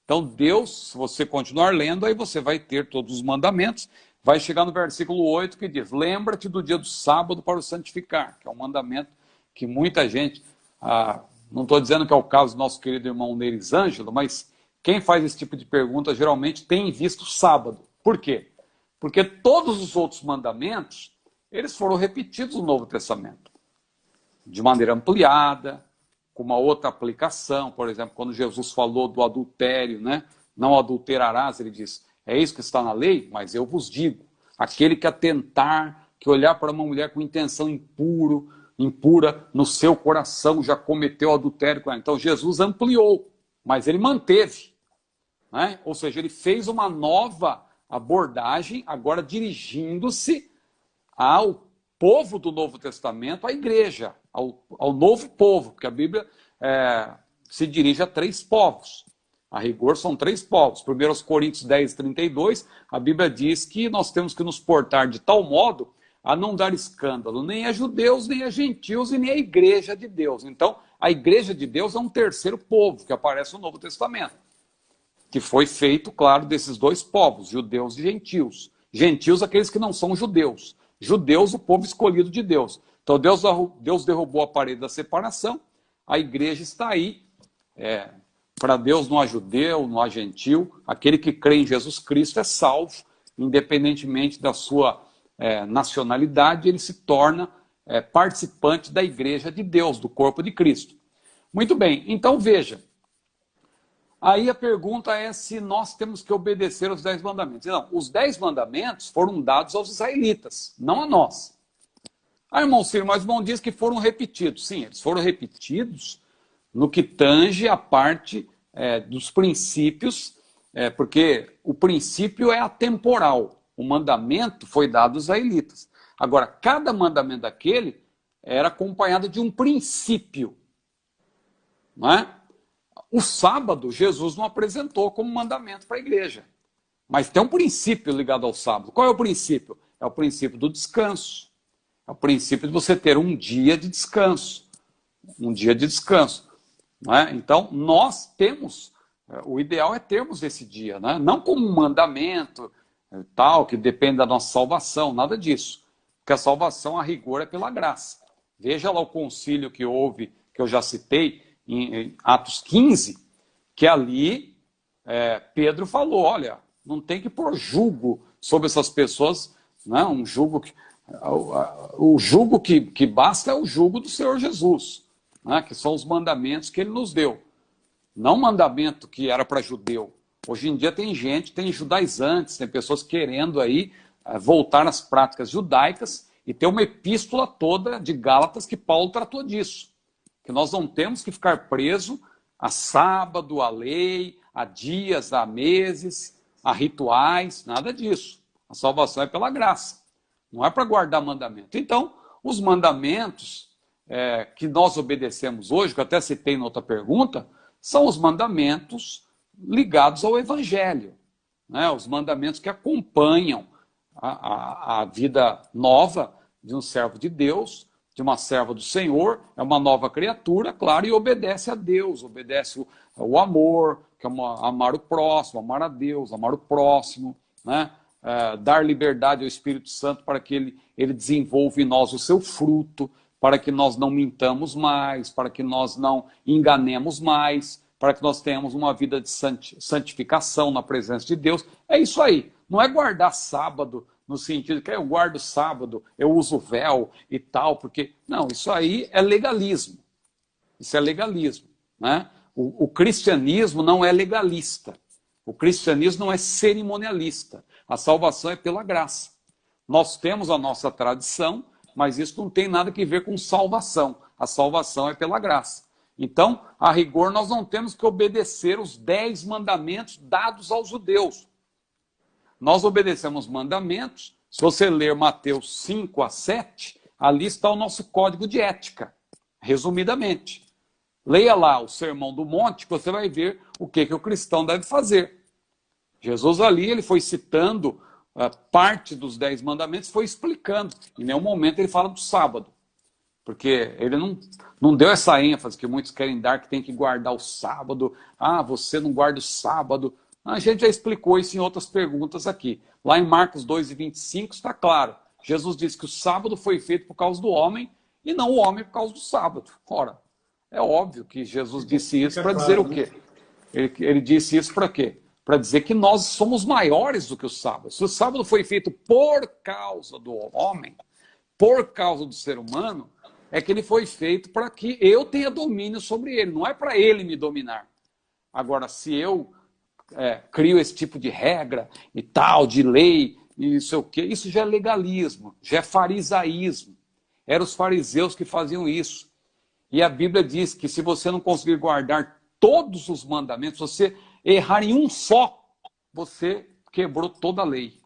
Então Deus, se você continuar lendo, aí você vai ter todos os mandamentos, vai chegar no versículo 8 que diz, lembra-te do dia do sábado para o santificar, que é um mandamento que muita gente, não estou dizendo que é o caso do nosso querido irmão Neris Ângelo, mas quem faz esse tipo de pergunta geralmente tem visto sábado. Por quê? Porque todos os outros mandamentos, eles foram repetidos no Novo Testamento, de maneira ampliada, com uma outra aplicação. Por exemplo, quando Jesus falou do adultério, né? Não adulterarás, ele diz, é isso que está na lei, mas eu vos digo, aquele que atentar, que olhar para uma mulher com intenção impura no seu coração, já cometeu adultério com ela. Então Jesus ampliou, mas ele manteve, né? Ou seja, ele fez uma nova abordagem, agora dirigindo-se ao povo do Novo Testamento, à igreja, ao novo povo, porque a Bíblia se dirige a 3 povos. A rigor são 3 povos. 1 Coríntios 10, 32, a Bíblia diz que nós temos que nos portar de tal modo a não dar escândalo nem a judeus, nem a gentios e nem a igreja de Deus. Então, a igreja de Deus é um terceiro povo que aparece no Novo Testamento, que foi feito, claro, desses 2 povos, judeus e gentios. Gentios, aqueles que não são judeus. Judeus, o povo escolhido de Deus. Então Deus derrubou a parede da separação, a igreja está aí, para Deus não há judeu, não há gentil, aquele que crê em Jesus Cristo é salvo, independentemente da sua nacionalidade, ele se torna participante da igreja de Deus, do corpo de Cristo. Muito bem, então veja, aí a pergunta é se nós temos que obedecer aos 10 mandamentos. Não, os 10 mandamentos foram dados aos israelitas, não a nós. Irmão Ciro, mas o irmão diz que foram repetidos. Sim, eles foram repetidos no que tange a parte dos princípios, porque o princípio é atemporal. O mandamento foi dado aos israelitas. Agora, cada mandamento daquele era acompanhado de um princípio, não é? O sábado, Jesus não apresentou como mandamento para a igreja. Mas tem um princípio ligado ao sábado. Qual é o princípio? É o princípio do descanso. É o princípio de você ter um dia de descanso. Um dia de descanso. Não é? Então, nós temos, o ideal é termos esse dia. Não é? Não como um mandamento, tal, que depende da nossa salvação, nada disso. Porque a salvação, a rigor, é pela graça. Veja lá o concílio que houve, que eu já citei, em Atos 15, que ali Pedro falou, olha, não tem que pôr jugo sobre essas pessoas, né? Um jugo o jugo que basta é o jugo do Senhor Jesus, né? Que são os mandamentos que ele nos deu. Não mandamento que era para judeu. Hoje em dia tem gente, tem judaizantes, tem pessoas querendo aí voltar às práticas judaicas e ter uma epístola toda de Gálatas que Paulo tratou disso. Que nós não temos que ficar preso a sábado, a lei, a dias, a meses, a rituais, nada disso. A salvação é pela graça, não é para guardar mandamento. Então, os mandamentos que nós obedecemos hoje, que eu até citei na outra pergunta, são os mandamentos ligados ao Evangelho, né? Os mandamentos que acompanham a vida nova de um servo de Deus, de uma serva do Senhor, é uma nova criatura, claro, e obedece a Deus, obedece o amor, que é amar o próximo, amar a Deus, amar o próximo, né? Dar liberdade ao Espírito Santo para que ele desenvolva em nós o seu fruto, para que nós não mintamos mais, para que nós não enganemos mais, para que nós tenhamos uma vida de santificação na presença de Deus. É isso aí. Não é guardar sábado no sentido que eu guardo sábado, eu uso véu e tal, porque... Não, isso aí é legalismo. Isso é legalismo, né? O cristianismo não é legalista. O cristianismo não é cerimonialista. A salvação é pela graça. Nós temos a nossa tradição, mas isso não tem nada que ver com salvação. A salvação é pela graça. Então, a rigor, nós não temos que obedecer os 10 mandamentos dados aos judeus. Nós obedecemos mandamentos. Se você ler Mateus 5 a 7, ali está o nosso código de ética, resumidamente. Leia lá o Sermão do Monte, que você vai ver o que o cristão deve fazer. Jesus ali, ele foi citando parte dos 10 mandamentos, foi explicando. Em nenhum momento ele fala do sábado. Porque ele não deu essa ênfase que muitos querem dar, que tem que guardar o sábado. Ah, você não guarda o sábado. A gente já explicou isso em outras perguntas aqui. Lá em Marcos 2:25 está claro. Jesus disse que o sábado foi feito por causa do homem e não o homem por causa do sábado. Ora, é óbvio que Jesus disse isso para dizer o quê? Ele disse isso para quê? Para dizer que nós somos maiores do que o sábado. Se o sábado foi feito por causa do homem, por causa do ser humano, é que ele foi feito para que eu tenha domínio sobre ele, não é para ele me dominar. Agora, se eu crio esse tipo de regra e tal, de lei, e não sei o quê, isso já é legalismo, já é farisaísmo. Eram os fariseus que faziam isso. E a Bíblia diz que se você não conseguir guardar todos os mandamentos, você errar em um só, você quebrou toda a lei.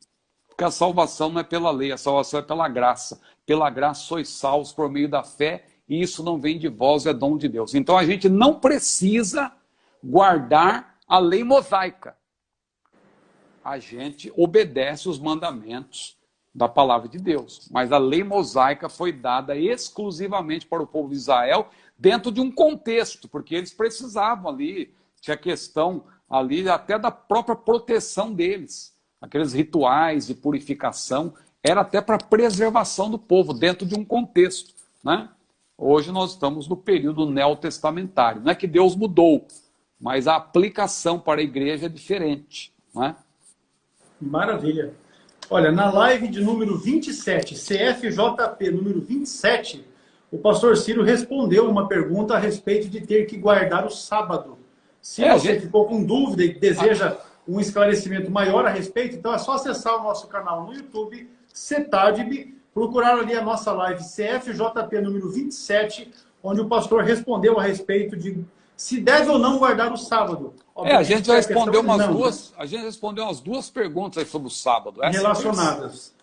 Porque a salvação não é pela lei, a salvação é pela graça. Pela graça sois salvos por meio da fé, e isso não vem de vós, é dom de Deus. Então a gente não precisa guardar a lei mosaica. A gente obedece os mandamentos da palavra de Deus. Mas a lei mosaica foi dada exclusivamente para o povo de Israel dentro de um contexto, porque eles precisavam ali, tinha questão ali até da própria proteção deles. Aqueles rituais de purificação, era até para preservação do povo, dentro de um contexto, né? Hoje nós estamos no período neotestamentário. Não é que Deus mudou, mas a aplicação para a igreja é diferente, não é? Maravilha. Olha, na live de número 27, CFJP número 27, o pastor Ciro respondeu uma pergunta a respeito de ter que guardar o sábado. Se você ficou com dúvida e deseja um esclarecimento maior a respeito, então é só acessar o nosso canal no YouTube, CETADB, procurar ali a nossa live CFJP número 27, onde o pastor respondeu a respeito de se deve ou não guardar o sábado. A gente já respondeu umas duas perguntas aí sobre o sábado. Relacionadas.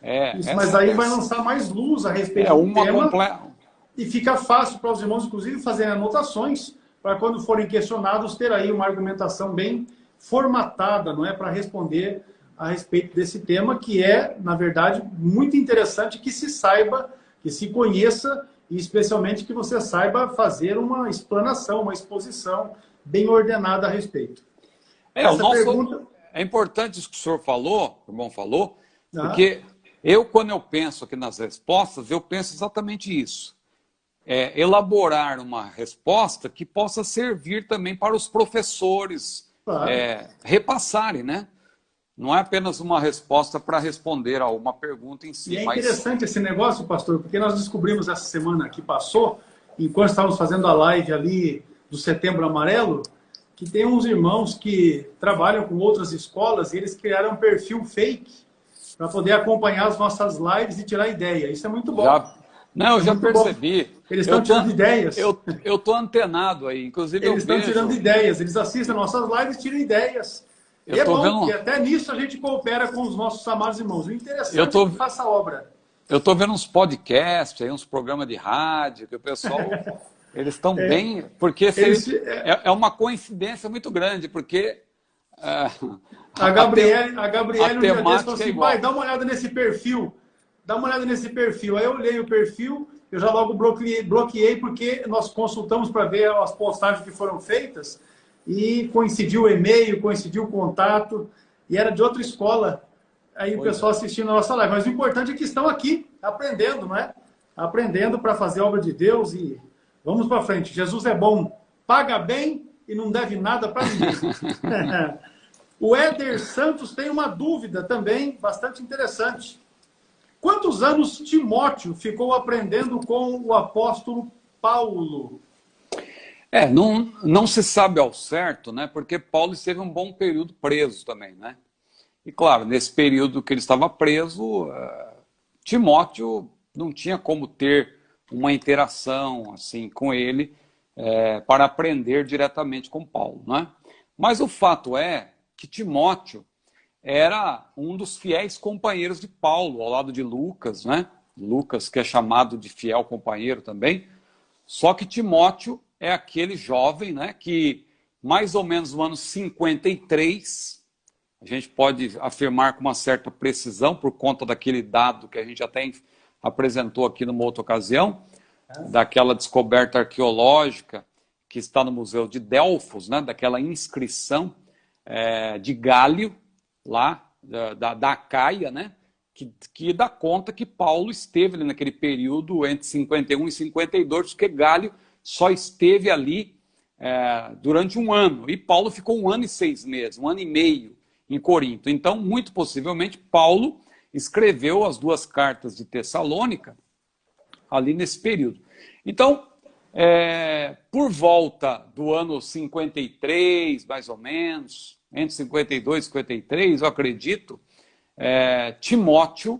Mas aí vai lançar mais luz a respeito do tema. E fica fácil para os irmãos, inclusive, fazerem anotações, para quando forem questionados, ter aí uma argumentação bem formatada, não é, para responder a respeito desse tema, que é, na verdade, muito interessante que se saiba, que se conheça, e especialmente que você saiba fazer uma explanação, uma exposição bem ordenada a respeito. É importante isso que o senhor falou, o irmão falou, porque quando eu penso aqui nas respostas, eu penso exatamente isso. Elaborar uma resposta que possa servir também para os professores repassarem, né? Não é apenas uma resposta para responder a uma pergunta em si. E é interessante esse negócio, pastor, porque nós descobrimos essa semana que passou, enquanto estávamos fazendo a live ali do Setembro Amarelo, que tem uns irmãos que trabalham com outras escolas e eles criaram um perfil fake para poder acompanhar as nossas lives e tirar ideia. Isso é muito bom. Eu já percebi. Bom. Eles estão tirando ideias. Eu estou antenado aí. Inclusive, eles estão tirando ideias. Eles assistem nossas lives e tiram ideias. E é bom, porque até nisso a gente coopera com os nossos amados irmãos. O interessante é que faça a obra. Eu estou vendo uns podcasts, aí, uns programas de rádio, que o pessoal... Eles estão bem... Porque é uma coincidência muito grande, porque A Gabriele um dia desse falou assim, pai, dá uma olhada nesse perfil. Dá uma olhada nesse perfil. Aí eu olhei o perfil, eu já logo bloqueei porque nós consultamos para ver as postagens que foram feitas e coincidiu o e-mail, coincidiu o contato e era de outra escola. Aí o pessoal assistindo a nossa live. Mas o importante é que estão aqui aprendendo, não é? Aprendendo para fazer a obra de Deus e vamos para frente. Jesus é bom, paga bem e não deve nada para ninguém. O Éder Santos tem uma dúvida também bastante interessante. Quantos anos Timóteo ficou aprendendo com o apóstolo Paulo? Não se sabe ao certo, né? Porque Paulo esteve um bom período preso também, né? E claro, nesse período que ele estava preso, Timóteo não tinha como ter uma interação assim com ele para aprender diretamente com Paulo, né? Mas o fato é que Timóteo era um dos fiéis companheiros de Paulo, ao lado de Lucas, né? Lucas, que é chamado de fiel companheiro também. Só que Timóteo é aquele jovem, né, que mais ou menos no ano 53, a gente pode afirmar com uma certa precisão, por conta daquele dado que a gente até apresentou aqui numa outra ocasião, daquela descoberta arqueológica que está no Museu de Delfos, né, daquela inscrição de Gálio, lá da Acaia, né, que dá conta que Paulo esteve ali naquele período entre 51 e 52, porque Gálio só esteve ali durante um ano, e Paulo ficou 1 ano e 6 meses, 1 ano e meio em Corinto. Então, muito possivelmente, Paulo escreveu as 2 cartas de Tessalônica ali nesse período. Então, por volta do ano 53, mais ou menos, entre 52 e 53, eu acredito, Timóteo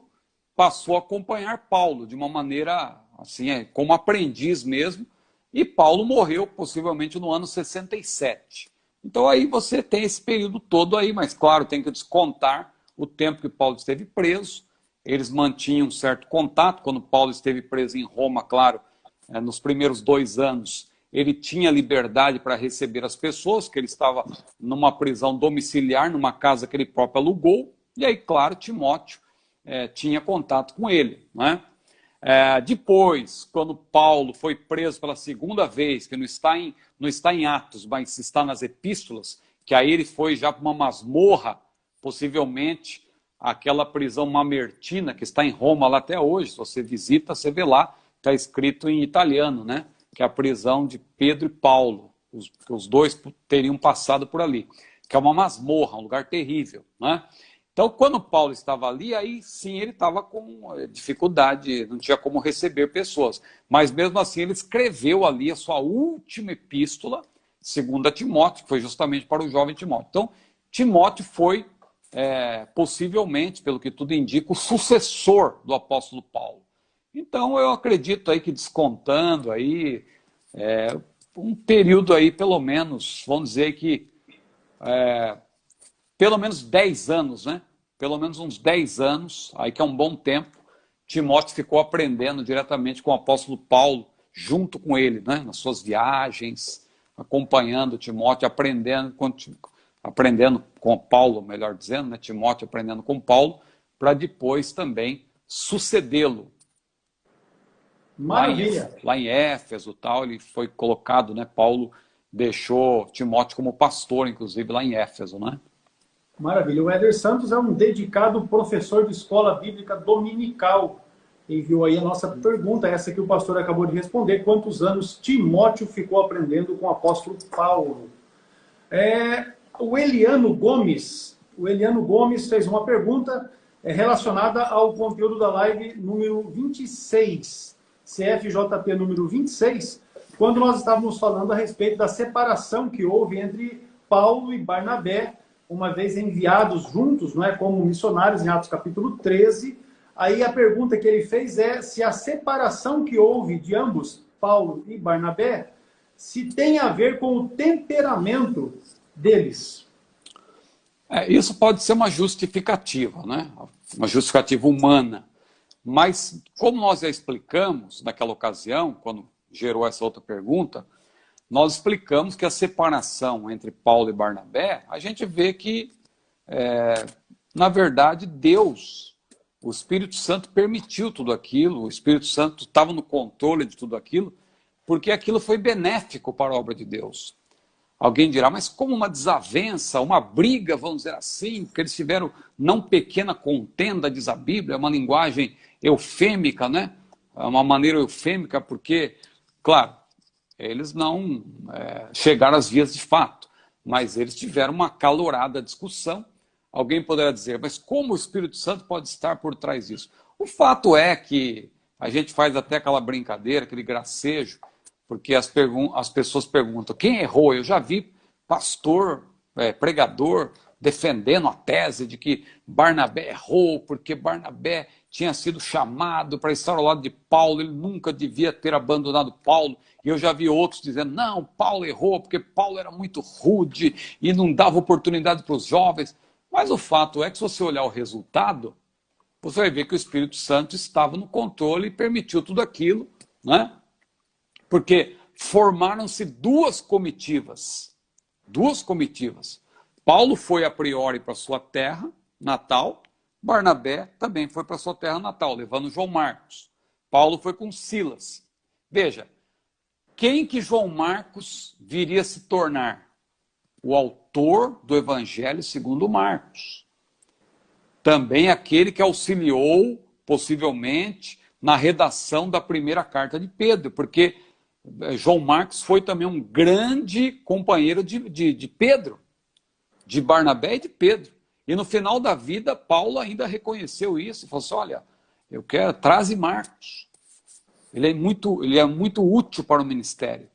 passou a acompanhar Paulo de uma maneira, assim, como aprendiz mesmo, e Paulo morreu possivelmente no ano 67. Então aí você tem esse período todo aí, mas claro, tem que descontar o tempo que Paulo esteve preso. Eles mantinham um certo contato. Quando Paulo esteve preso em Roma, claro, nos primeiros 2 anos, ele tinha liberdade para receber as pessoas, porque ele estava numa prisão domiciliar, numa casa que ele próprio alugou, e aí, claro, Timóteo tinha contato com ele, né? Depois, quando Paulo foi preso pela segunda vez, que não está em Atos, mas está nas epístolas, que aí ele foi já para uma masmorra, possivelmente aquela prisão mamertina, que está em Roma lá até hoje. Se você visita, você vê lá, está escrito em italiano, né? Que é a prisão de Pedro e Paulo. Os 2 teriam passado por ali, que é uma masmorra, um lugar terrível, né? Então, quando Paulo estava ali, aí sim ele estava com dificuldade, não tinha como receber pessoas. Mas mesmo assim ele escreveu ali a sua última epístola, 2 Timóteo, que foi justamente para o jovem Timóteo. Então, Timóteo foi, possivelmente, pelo que tudo indica, o sucessor do apóstolo Paulo. Então, eu acredito aí que descontando aí, um período aí, pelo menos, vamos dizer que pelo menos 10 anos, né? Pelo menos uns 10 anos, aí que é um bom tempo, Timóteo ficou aprendendo diretamente com o apóstolo Paulo, junto com ele, né? Nas suas viagens, acompanhando Timóteo, aprendendo com Paulo, melhor dizendo, né? Timóteo aprendendo com Paulo, para depois também sucedê-lo. Maravilha. Lá em Éfeso, tal, ele foi colocado, né? Paulo deixou Timóteo como pastor, inclusive, lá em Éfeso, né? Maravilha. O Éder Santos é um dedicado professor de escola bíblica dominical. Enviou aí a nossa pergunta, essa que o pastor acabou de responder. Quantos anos Timóteo ficou aprendendo com o apóstolo Paulo? O Eliano Gomes fez uma pergunta relacionada ao conteúdo da live número 26, CFJP número 26, quando nós estávamos falando a respeito da separação que houve entre Paulo e Barnabé, uma vez enviados juntos, não é, como missionários em Atos capítulo 13. Aí a pergunta que ele fez é se a separação que houve de ambos, Paulo e Barnabé, se tem a ver com o temperamento deles. Isso pode ser uma justificativa, né? Uma justificativa humana. Mas, como nós já explicamos naquela ocasião, quando gerou essa outra pergunta, nós explicamos que a separação entre Paulo e Barnabé, a gente vê que na verdade, Deus, o Espírito Santo permitiu tudo aquilo, o Espírito Santo estava no controle de tudo aquilo, porque aquilo foi benéfico para a obra de Deus. Alguém dirá, mas como uma desavença, uma briga, vamos dizer assim, porque eles tiveram não pequena contenda, diz a Bíblia, é uma linguagem eufêmica, né? É uma maneira eufêmica, porque, claro, eles não chegaram às vias de fato, mas eles tiveram uma acalorada discussão. Alguém poderá dizer, mas como o Espírito Santo pode estar por trás disso? O fato é que a gente faz até aquela brincadeira, aquele gracejo, porque as pessoas perguntam, quem errou? Eu já vi pastor, pregador, defendendo a tese de que Barnabé errou, porque Barnabé tinha sido chamado para estar ao lado de Paulo, ele nunca devia ter abandonado Paulo. E eu já vi outros dizendo, não, Paulo errou, porque Paulo era muito rude e não dava oportunidade para os jovens. Mas o fato é que se você olhar o resultado, você vai ver que o Espírito Santo estava no controle e permitiu tudo aquilo, né? Porque formaram-se duas comitivas. Duas comitivas. Paulo foi a priori para sua terra natal, Barnabé também foi para sua terra natal, levando João Marcos. Paulo foi com Silas. Veja, quem que João Marcos viria a se tornar? O autor do Evangelho segundo Marcos. Também aquele que auxiliou, possivelmente, na redação da primeira carta de Pedro, porque João Marcos foi também um grande companheiro de Pedro, de Barnabé e de Pedro. E no final da vida, Paulo ainda reconheceu isso e falou assim, olha, eu quero, traze Marcos. Ele é muito útil para o ministério.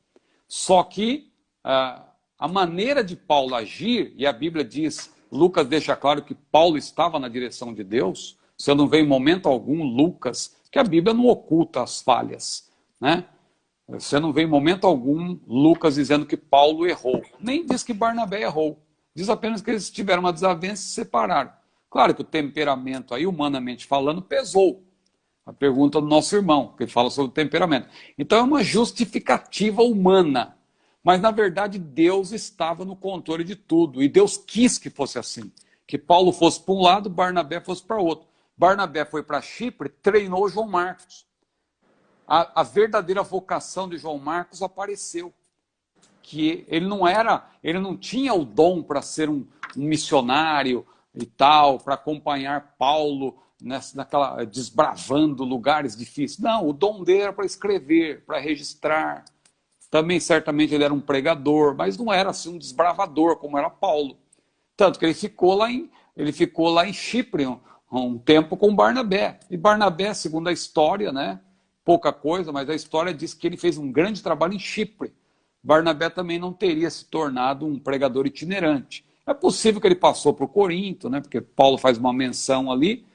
Só que a maneira de Paulo agir, e a Bíblia diz, Lucas deixa claro que Paulo estava na direção de Deus, você não vê em momento algum Lucas, que a Bíblia não oculta as falhas, né? Você não vê em momento algum Lucas dizendo que Paulo errou, nem diz que Barnabé errou, diz apenas que eles tiveram uma desavença e se separaram. Claro que o temperamento aí, humanamente falando, pesou. A pergunta do nosso irmão, que ele fala sobre o temperamento. Então é uma justificativa humana. Mas, na verdade, Deus estava no controle de tudo. E Deus quis que fosse assim. Que Paulo fosse para um lado, Barnabé fosse para o outro. Barnabé foi para Chipre, treinou João Marcos. A verdadeira vocação de João Marcos apareceu. Que ele não tinha o dom para ser um missionário e tal, para acompanhar Paulo desbravando lugares difíceis. Não, o dom dele era para escrever, para registrar. Também, certamente, ele era um pregador, mas não era assim um desbravador, como era Paulo. Tanto que ele ficou lá em Chipre um tempo com Barnabé. E Barnabé, segundo a história, né, pouca coisa, mas a história diz que ele fez um grande trabalho em Chipre. Barnabé também não teria se tornado um pregador itinerante. É possível que ele passou por Corinto, né, porque Paulo faz uma menção ali,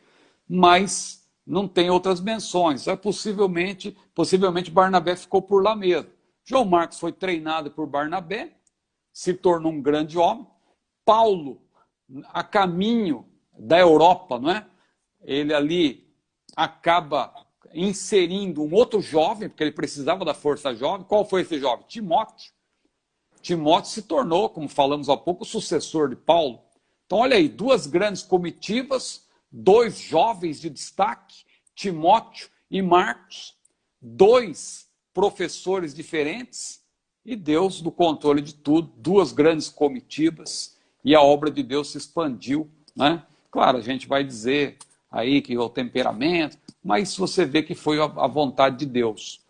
mas não tem outras menções. Possivelmente Barnabé ficou por lá mesmo. João Marcos foi treinado por Barnabé, se tornou um grande homem. Paulo, a caminho da Europa, não é? Ele ali acaba inserindo um outro jovem, porque ele precisava da força jovem. Qual foi esse jovem? Timóteo. Timóteo se tornou, como falamos há pouco, o sucessor de Paulo. Então, olha aí, duas grandes comitivas, dois jovens de destaque, Timóteo e Marcos, dois professores diferentes, e Deus no controle de tudo, duas grandes comitivas, e a obra de Deus se expandiu, né? Claro, a gente vai dizer aí que o temperamento, mas você vê que foi a vontade de Deus,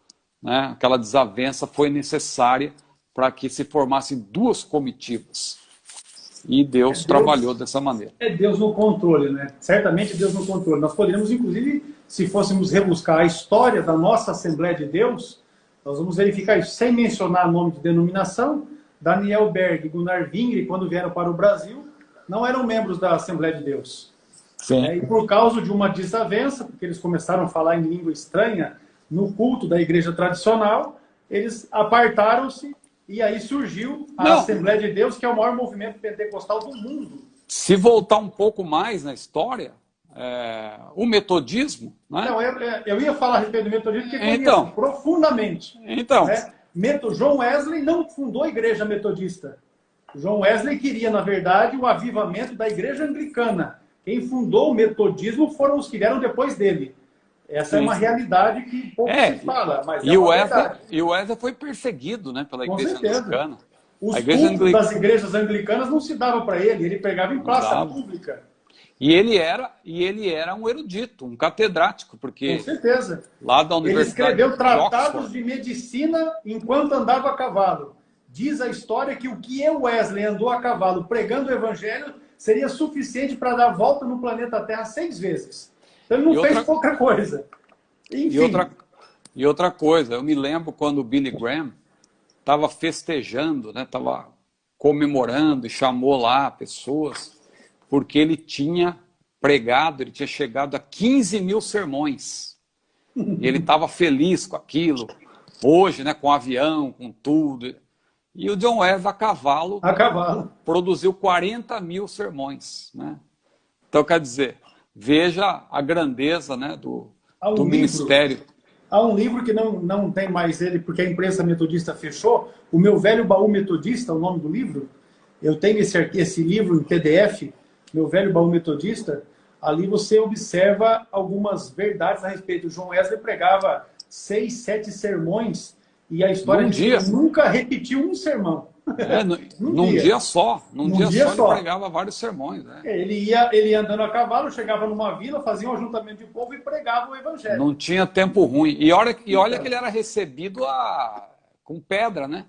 né? Aquela desavença foi necessária para que se formassem duas comitivas. E Deus trabalhou dessa maneira. É Deus no controle, né? Certamente Deus no controle. Nós poderíamos, inclusive, se fôssemos rebuscar a história da nossa Assembleia de Deus, nós vamos verificar isso, sem mencionar nome de denominação. Daniel Berg e Gunnar Vingre, quando vieram para o Brasil, não eram membros da Assembleia de Deus. E por causa de uma desavença, porque eles começaram a falar em língua estranha no culto da igreja tradicional, eles apartaram-se e aí surgiu a Assembleia de Deus, que é o maior movimento pentecostal do mundo. Se voltar um pouco mais na história, o metodismo... Né? Não, eu ia falar a respeito do metodismo, porque conheço profundamente. Então... Né? João Wesley não fundou a igreja metodista. João Wesley queria, na verdade, o avivamento da igreja anglicana. Quem fundou o metodismo foram os que vieram depois dele. Essa é uma realidade que pouco se fala, mas é uma verdade. E o Wesley foi perseguido, né, pela Com igreja certeza. anglicana. Os cultos das igrejas anglicanas não se davam para ele, ele pregava em praça pública. E ele era um erudito, um catedrático, porque... Com certeza. Lá da Universidade ele escreveu tratados de medicina enquanto andava a cavalo. Diz a história que o que Wesley andou a cavalo pregando o evangelho seria suficiente para dar volta no planeta Terra 6 vezes. Então ele não fez pouca coisa. Enfim. E outra coisa, eu me lembro quando o Billy Graham estava festejando, né, estava comemorando e chamou lá pessoas, porque ele tinha pregado, ele tinha chegado a 15 mil sermões. E ele estava feliz com aquilo. Hoje, né, com avião, com tudo. E o John Wesley, a cavalo, produziu 40 mil sermões. Né? Então, quer dizer, veja a grandeza, né, do ministério. Há um livro que não tem mais ele, porque a imprensa metodista fechou. O Meu Velho Baú Metodista, o nome do livro. Eu tenho esse livro em PDF, Meu Velho Baú Metodista. Ali você observa algumas verdades a respeito. O João Wesley pregava 6, 7 sermões e a história diz que ele nunca repetiu um sermão. Num dia só. Num dia só ele pregava vários sermões. Né? Ele ia andando a cavalo, chegava numa vila, fazia um ajuntamento de povo e pregava o evangelho. Não tinha tempo ruim. E olha que ele era recebido com pedra, né?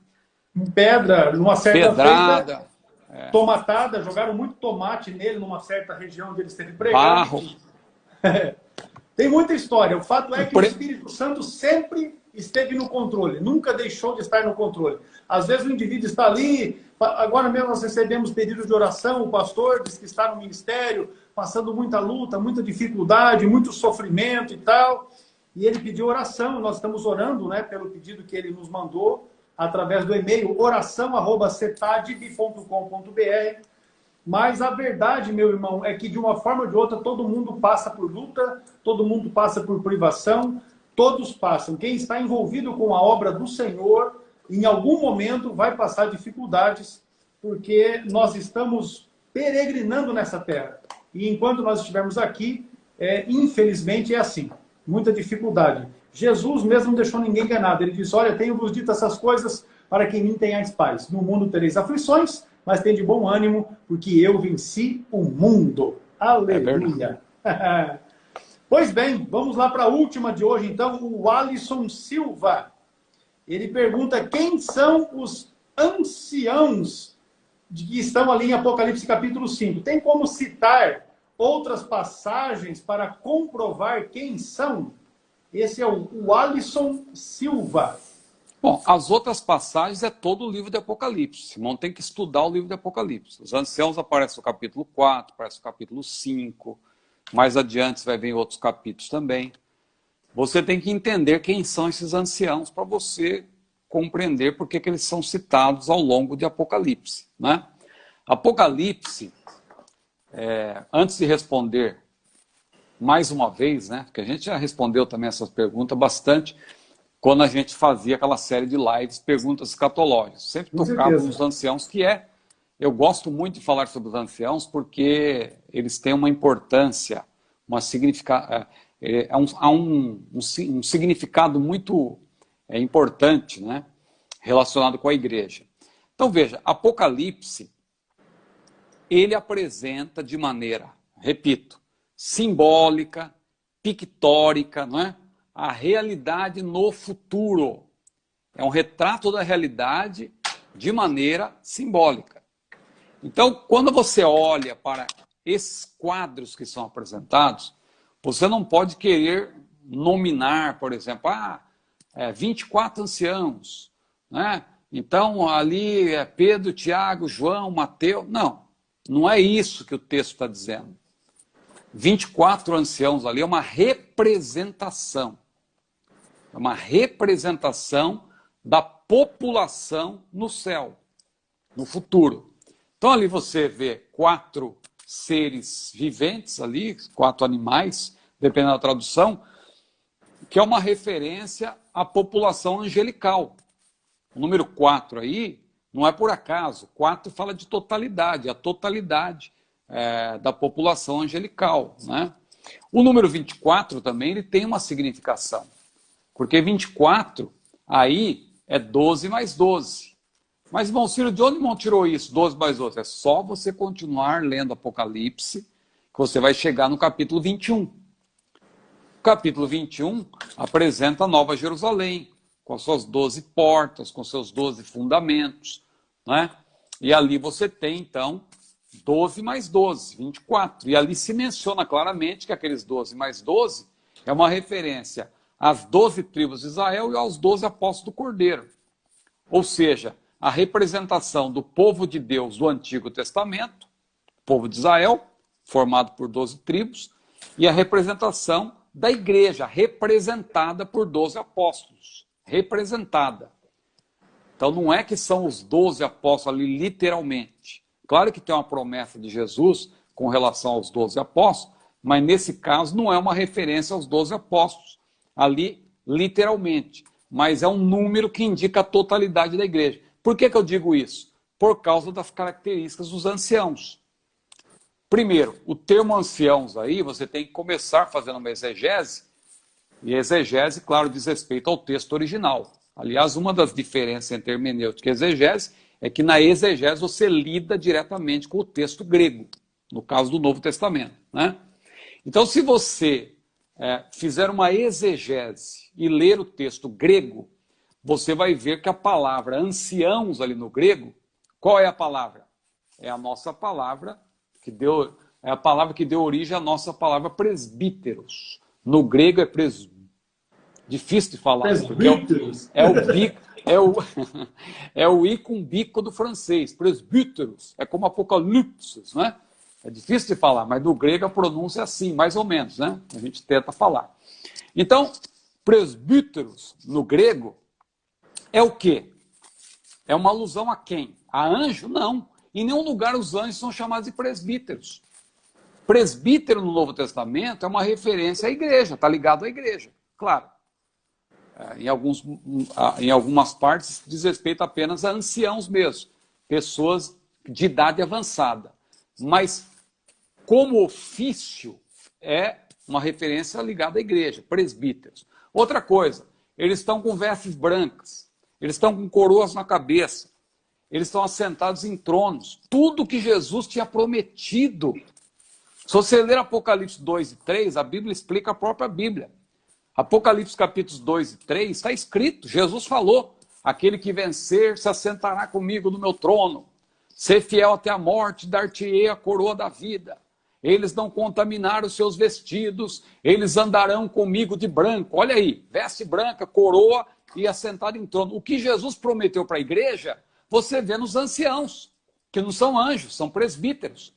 Com pedra, numa certa pedrada. Feita, tomatada, jogaram muito tomate nele numa certa região onde ele esteve pregando. Barro. Tem muita história. O fato é que o Espírito Santo sempre esteve no controle, nunca deixou de estar no controle. Às vezes o indivíduo está ali, agora mesmo nós recebemos pedidos de oração, o pastor diz que está no ministério, passando muita luta, muita dificuldade, muito sofrimento e tal, e ele pediu oração, nós estamos orando, né, pelo pedido que ele nos mandou, através do e-mail oração@cetadib.com.br. Mas a verdade, meu irmão, é que de uma forma ou de outra todo mundo passa por luta, todo mundo passa por privação, todos passam. Quem está envolvido com a obra do Senhor, em algum momento vai passar dificuldades, porque nós estamos peregrinando nessa terra. E enquanto nós estivermos aqui, infelizmente é assim, muita dificuldade. Jesus mesmo não deixou ninguém enganado. Ele disse, olha, tenho-vos dito essas coisas para que em mim tenhais paz. No mundo tereis aflições, mas tem de bom ânimo, porque eu venci o mundo. Aleluia. Pois bem, vamos lá para a última de hoje, então, o Alisson Silva. Ele pergunta, quem são os anciãos que estão ali em Apocalipse capítulo 5? Tem como citar outras passagens para comprovar quem são? Esse é o Alisson Silva. Bom, as outras passagens é todo o livro de Apocalipse. Simão tem que estudar o livro de Apocalipse. Os anciãos aparecem no capítulo 4, aparece no capítulo 5. Mais adiante vai ver em outros capítulos também. Você tem que entender quem são esses anciãos para você compreender por que eles são citados ao longo de Apocalipse. Né? Apocalipse, antes de responder mais uma vez, né, porque a gente já respondeu também essas perguntas bastante, quando a gente fazia aquela série de lives, perguntas escatológicas. Sempre tocava nos anciãos, eu gosto muito de falar sobre os anciãos, porque eles têm uma importância, há um significado muito importante, né, relacionado com a igreja. Então veja, Apocalipse, ele apresenta de maneira, repito, simbólica, pictórica, não é? A realidade no futuro. É um retrato da realidade de maneira simbólica. Então, quando você olha para esses quadros que são apresentados, você não pode querer nominar, por exemplo, 24 anciãos, né? Então, ali é Pedro, Tiago, João, Mateus. Não é isso que o texto está dizendo. 24 anciãos ali é uma representação. É uma representação da população no céu, no futuro. Então ali você vê 4 seres viventes ali, 4 animais, dependendo da tradução, que é uma referência à população angelical. O número 4 aí Não é por acaso. 4 fala de totalidade, a totalidade da população angelical, né? O número 24 também ele tem uma significação, porque 24 aí é 12 mais 12. Mas, irmão Ciro, de onde irmão tirou isso, 12 mais 12? É só você continuar lendo Apocalipse, que você vai chegar no capítulo 21. O capítulo 21 apresenta a Nova Jerusalém, com as suas 12 portas, com seus 12 fundamentos, né? E ali você tem, então, 12 mais 12, 24. E ali se menciona claramente que aqueles 12 mais 12 é uma referência às 12 tribos de Israel e aos 12 apóstolos do Cordeiro. Ou seja, a representação do povo de Deus do Antigo Testamento, povo de Israel, formado por 12 tribos, e a representação da igreja, representada por 12 apóstolos. Representada. Então não é que são os 12 apóstolos ali literalmente. Claro que tem uma promessa de Jesus com relação aos 12 apóstolos, mas nesse caso não é uma referência aos 12 apóstolos ali literalmente, mas é um número que indica a totalidade da igreja. Por que eu digo isso? Por causa das características dos anciãos. Primeiro, o termo anciãos aí, você tem que começar fazendo uma exegese, e a exegese, claro, diz respeito ao texto original. Aliás, uma das diferenças entre hermenêutica e exegese é que na exegese você lida diretamente com o texto grego, no caso do Novo Testamento, né? Então, se você fizer uma exegese e ler o texto grego, você vai ver que a palavra anciãos ali no grego, qual é a palavra? É a nossa palavra é a palavra que deu origem à nossa palavra presbíteros. No grego é difícil de falar, porque é o i com bico do francês, presbíteros, é como apocalipse, né? É difícil de falar, mas no grego a pronúncia é assim, mais ou menos, né? A gente tenta falar. Então, presbíteros no grego é o quê? É uma alusão a quem? A anjo? Não. Em nenhum lugar os anjos são chamados de presbíteros. Presbítero no Novo Testamento é uma referência à igreja, está ligado à igreja, claro. Em algumas partes diz respeito apenas a anciãos mesmo, pessoas de idade avançada. Mas como ofício é uma referência ligada à igreja, presbíteros. Outra coisa, eles estão com vestes brancas, eles estão com coroas na cabeça, eles estão assentados em tronos. Tudo que Jesus tinha prometido. Se você ler Apocalipse 2 e 3, a Bíblia explica a própria Bíblia. Apocalipse capítulos 2 e 3 está escrito, Jesus falou, aquele que vencer se assentará comigo no meu trono, ser fiel até a morte, dar-te-ei a coroa da vida. Eles não contaminaram os seus vestidos, eles andarão comigo de branco. Olha aí, veste branca, coroa e assentado em trono. O que Jesus prometeu para a igreja, você vê nos anciãos, que não são anjos, são presbíteros.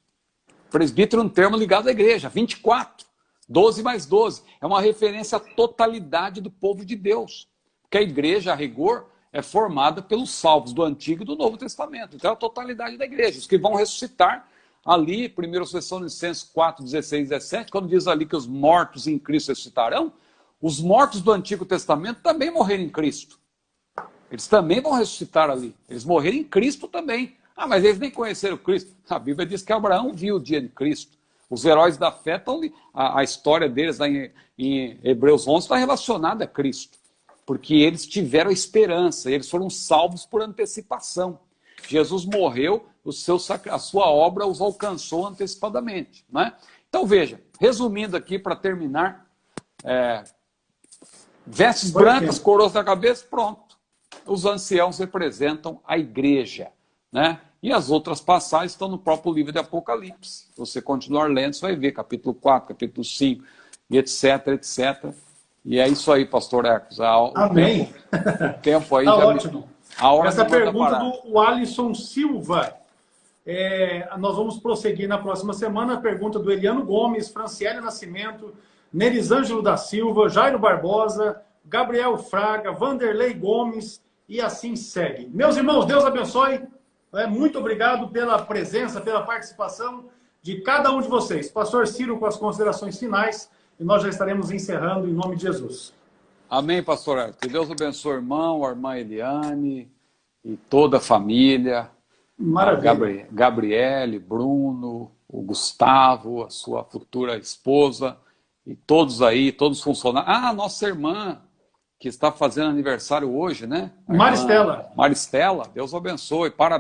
Presbítero é um termo ligado à igreja, 24, 12 mais 12. É uma referência à totalidade do povo de Deus. Porque a igreja, a rigor, é formada pelos salvos do Antigo e do Novo Testamento. Então é a totalidade da igreja, os que vão ressuscitar ali, 1 Tessalonicenses 4, 16 e 17, quando diz ali que os mortos em Cristo ressuscitarão, os mortos do Antigo Testamento também morreram em Cristo. Eles também vão ressuscitar ali. Eles morreram em Cristo também. Ah, mas eles nem conheceram Cristo. A Bíblia diz que Abraão viu o dia de Cristo. Os heróis da fé estão ali. A história deles lá em Hebreus 11 está relacionada a Cristo. Porque eles tiveram esperança. Eles foram salvos por antecipação. Jesus morreu, a sua obra os alcançou antecipadamente, né? Então veja, resumindo aqui para terminar, vestes brancas, coroas na cabeça, pronto. Os anciãos representam a igreja, né? E as outras passagens estão no próprio livro de Apocalipse. Se você continuar lendo, você vai ver capítulo 4, capítulo 5, e etc, etc. E é isso aí, pastor Ecos. Amém. O tempo aí tá já ótimo. Essa pergunta do Alisson Silva. Nós vamos prosseguir na próxima semana. A pergunta do Eliano Gomes, Franciele Nascimento, Nerisângelo da Silva, Jairo Barbosa, Gabriel Fraga, Vanderlei Gomes, e assim segue. Meus irmãos, Deus abençoe. Muito obrigado pela presença, pela participação de cada um de vocês. Pastor Ciro com as considerações finais, e nós já estaremos encerrando em nome de Jesus. Amém, pastor Ecos. Que Deus abençoe o irmão, a irmã Eliane, e toda a família, a Maravilha. Gabriele, Bruno, o Gustavo, a sua futura esposa, e todos aí, todos os funcionários. Ah, nossa irmã, que está fazendo aniversário hoje, né? A irmã Maristela. Maristela, Deus abençoe, parabéns.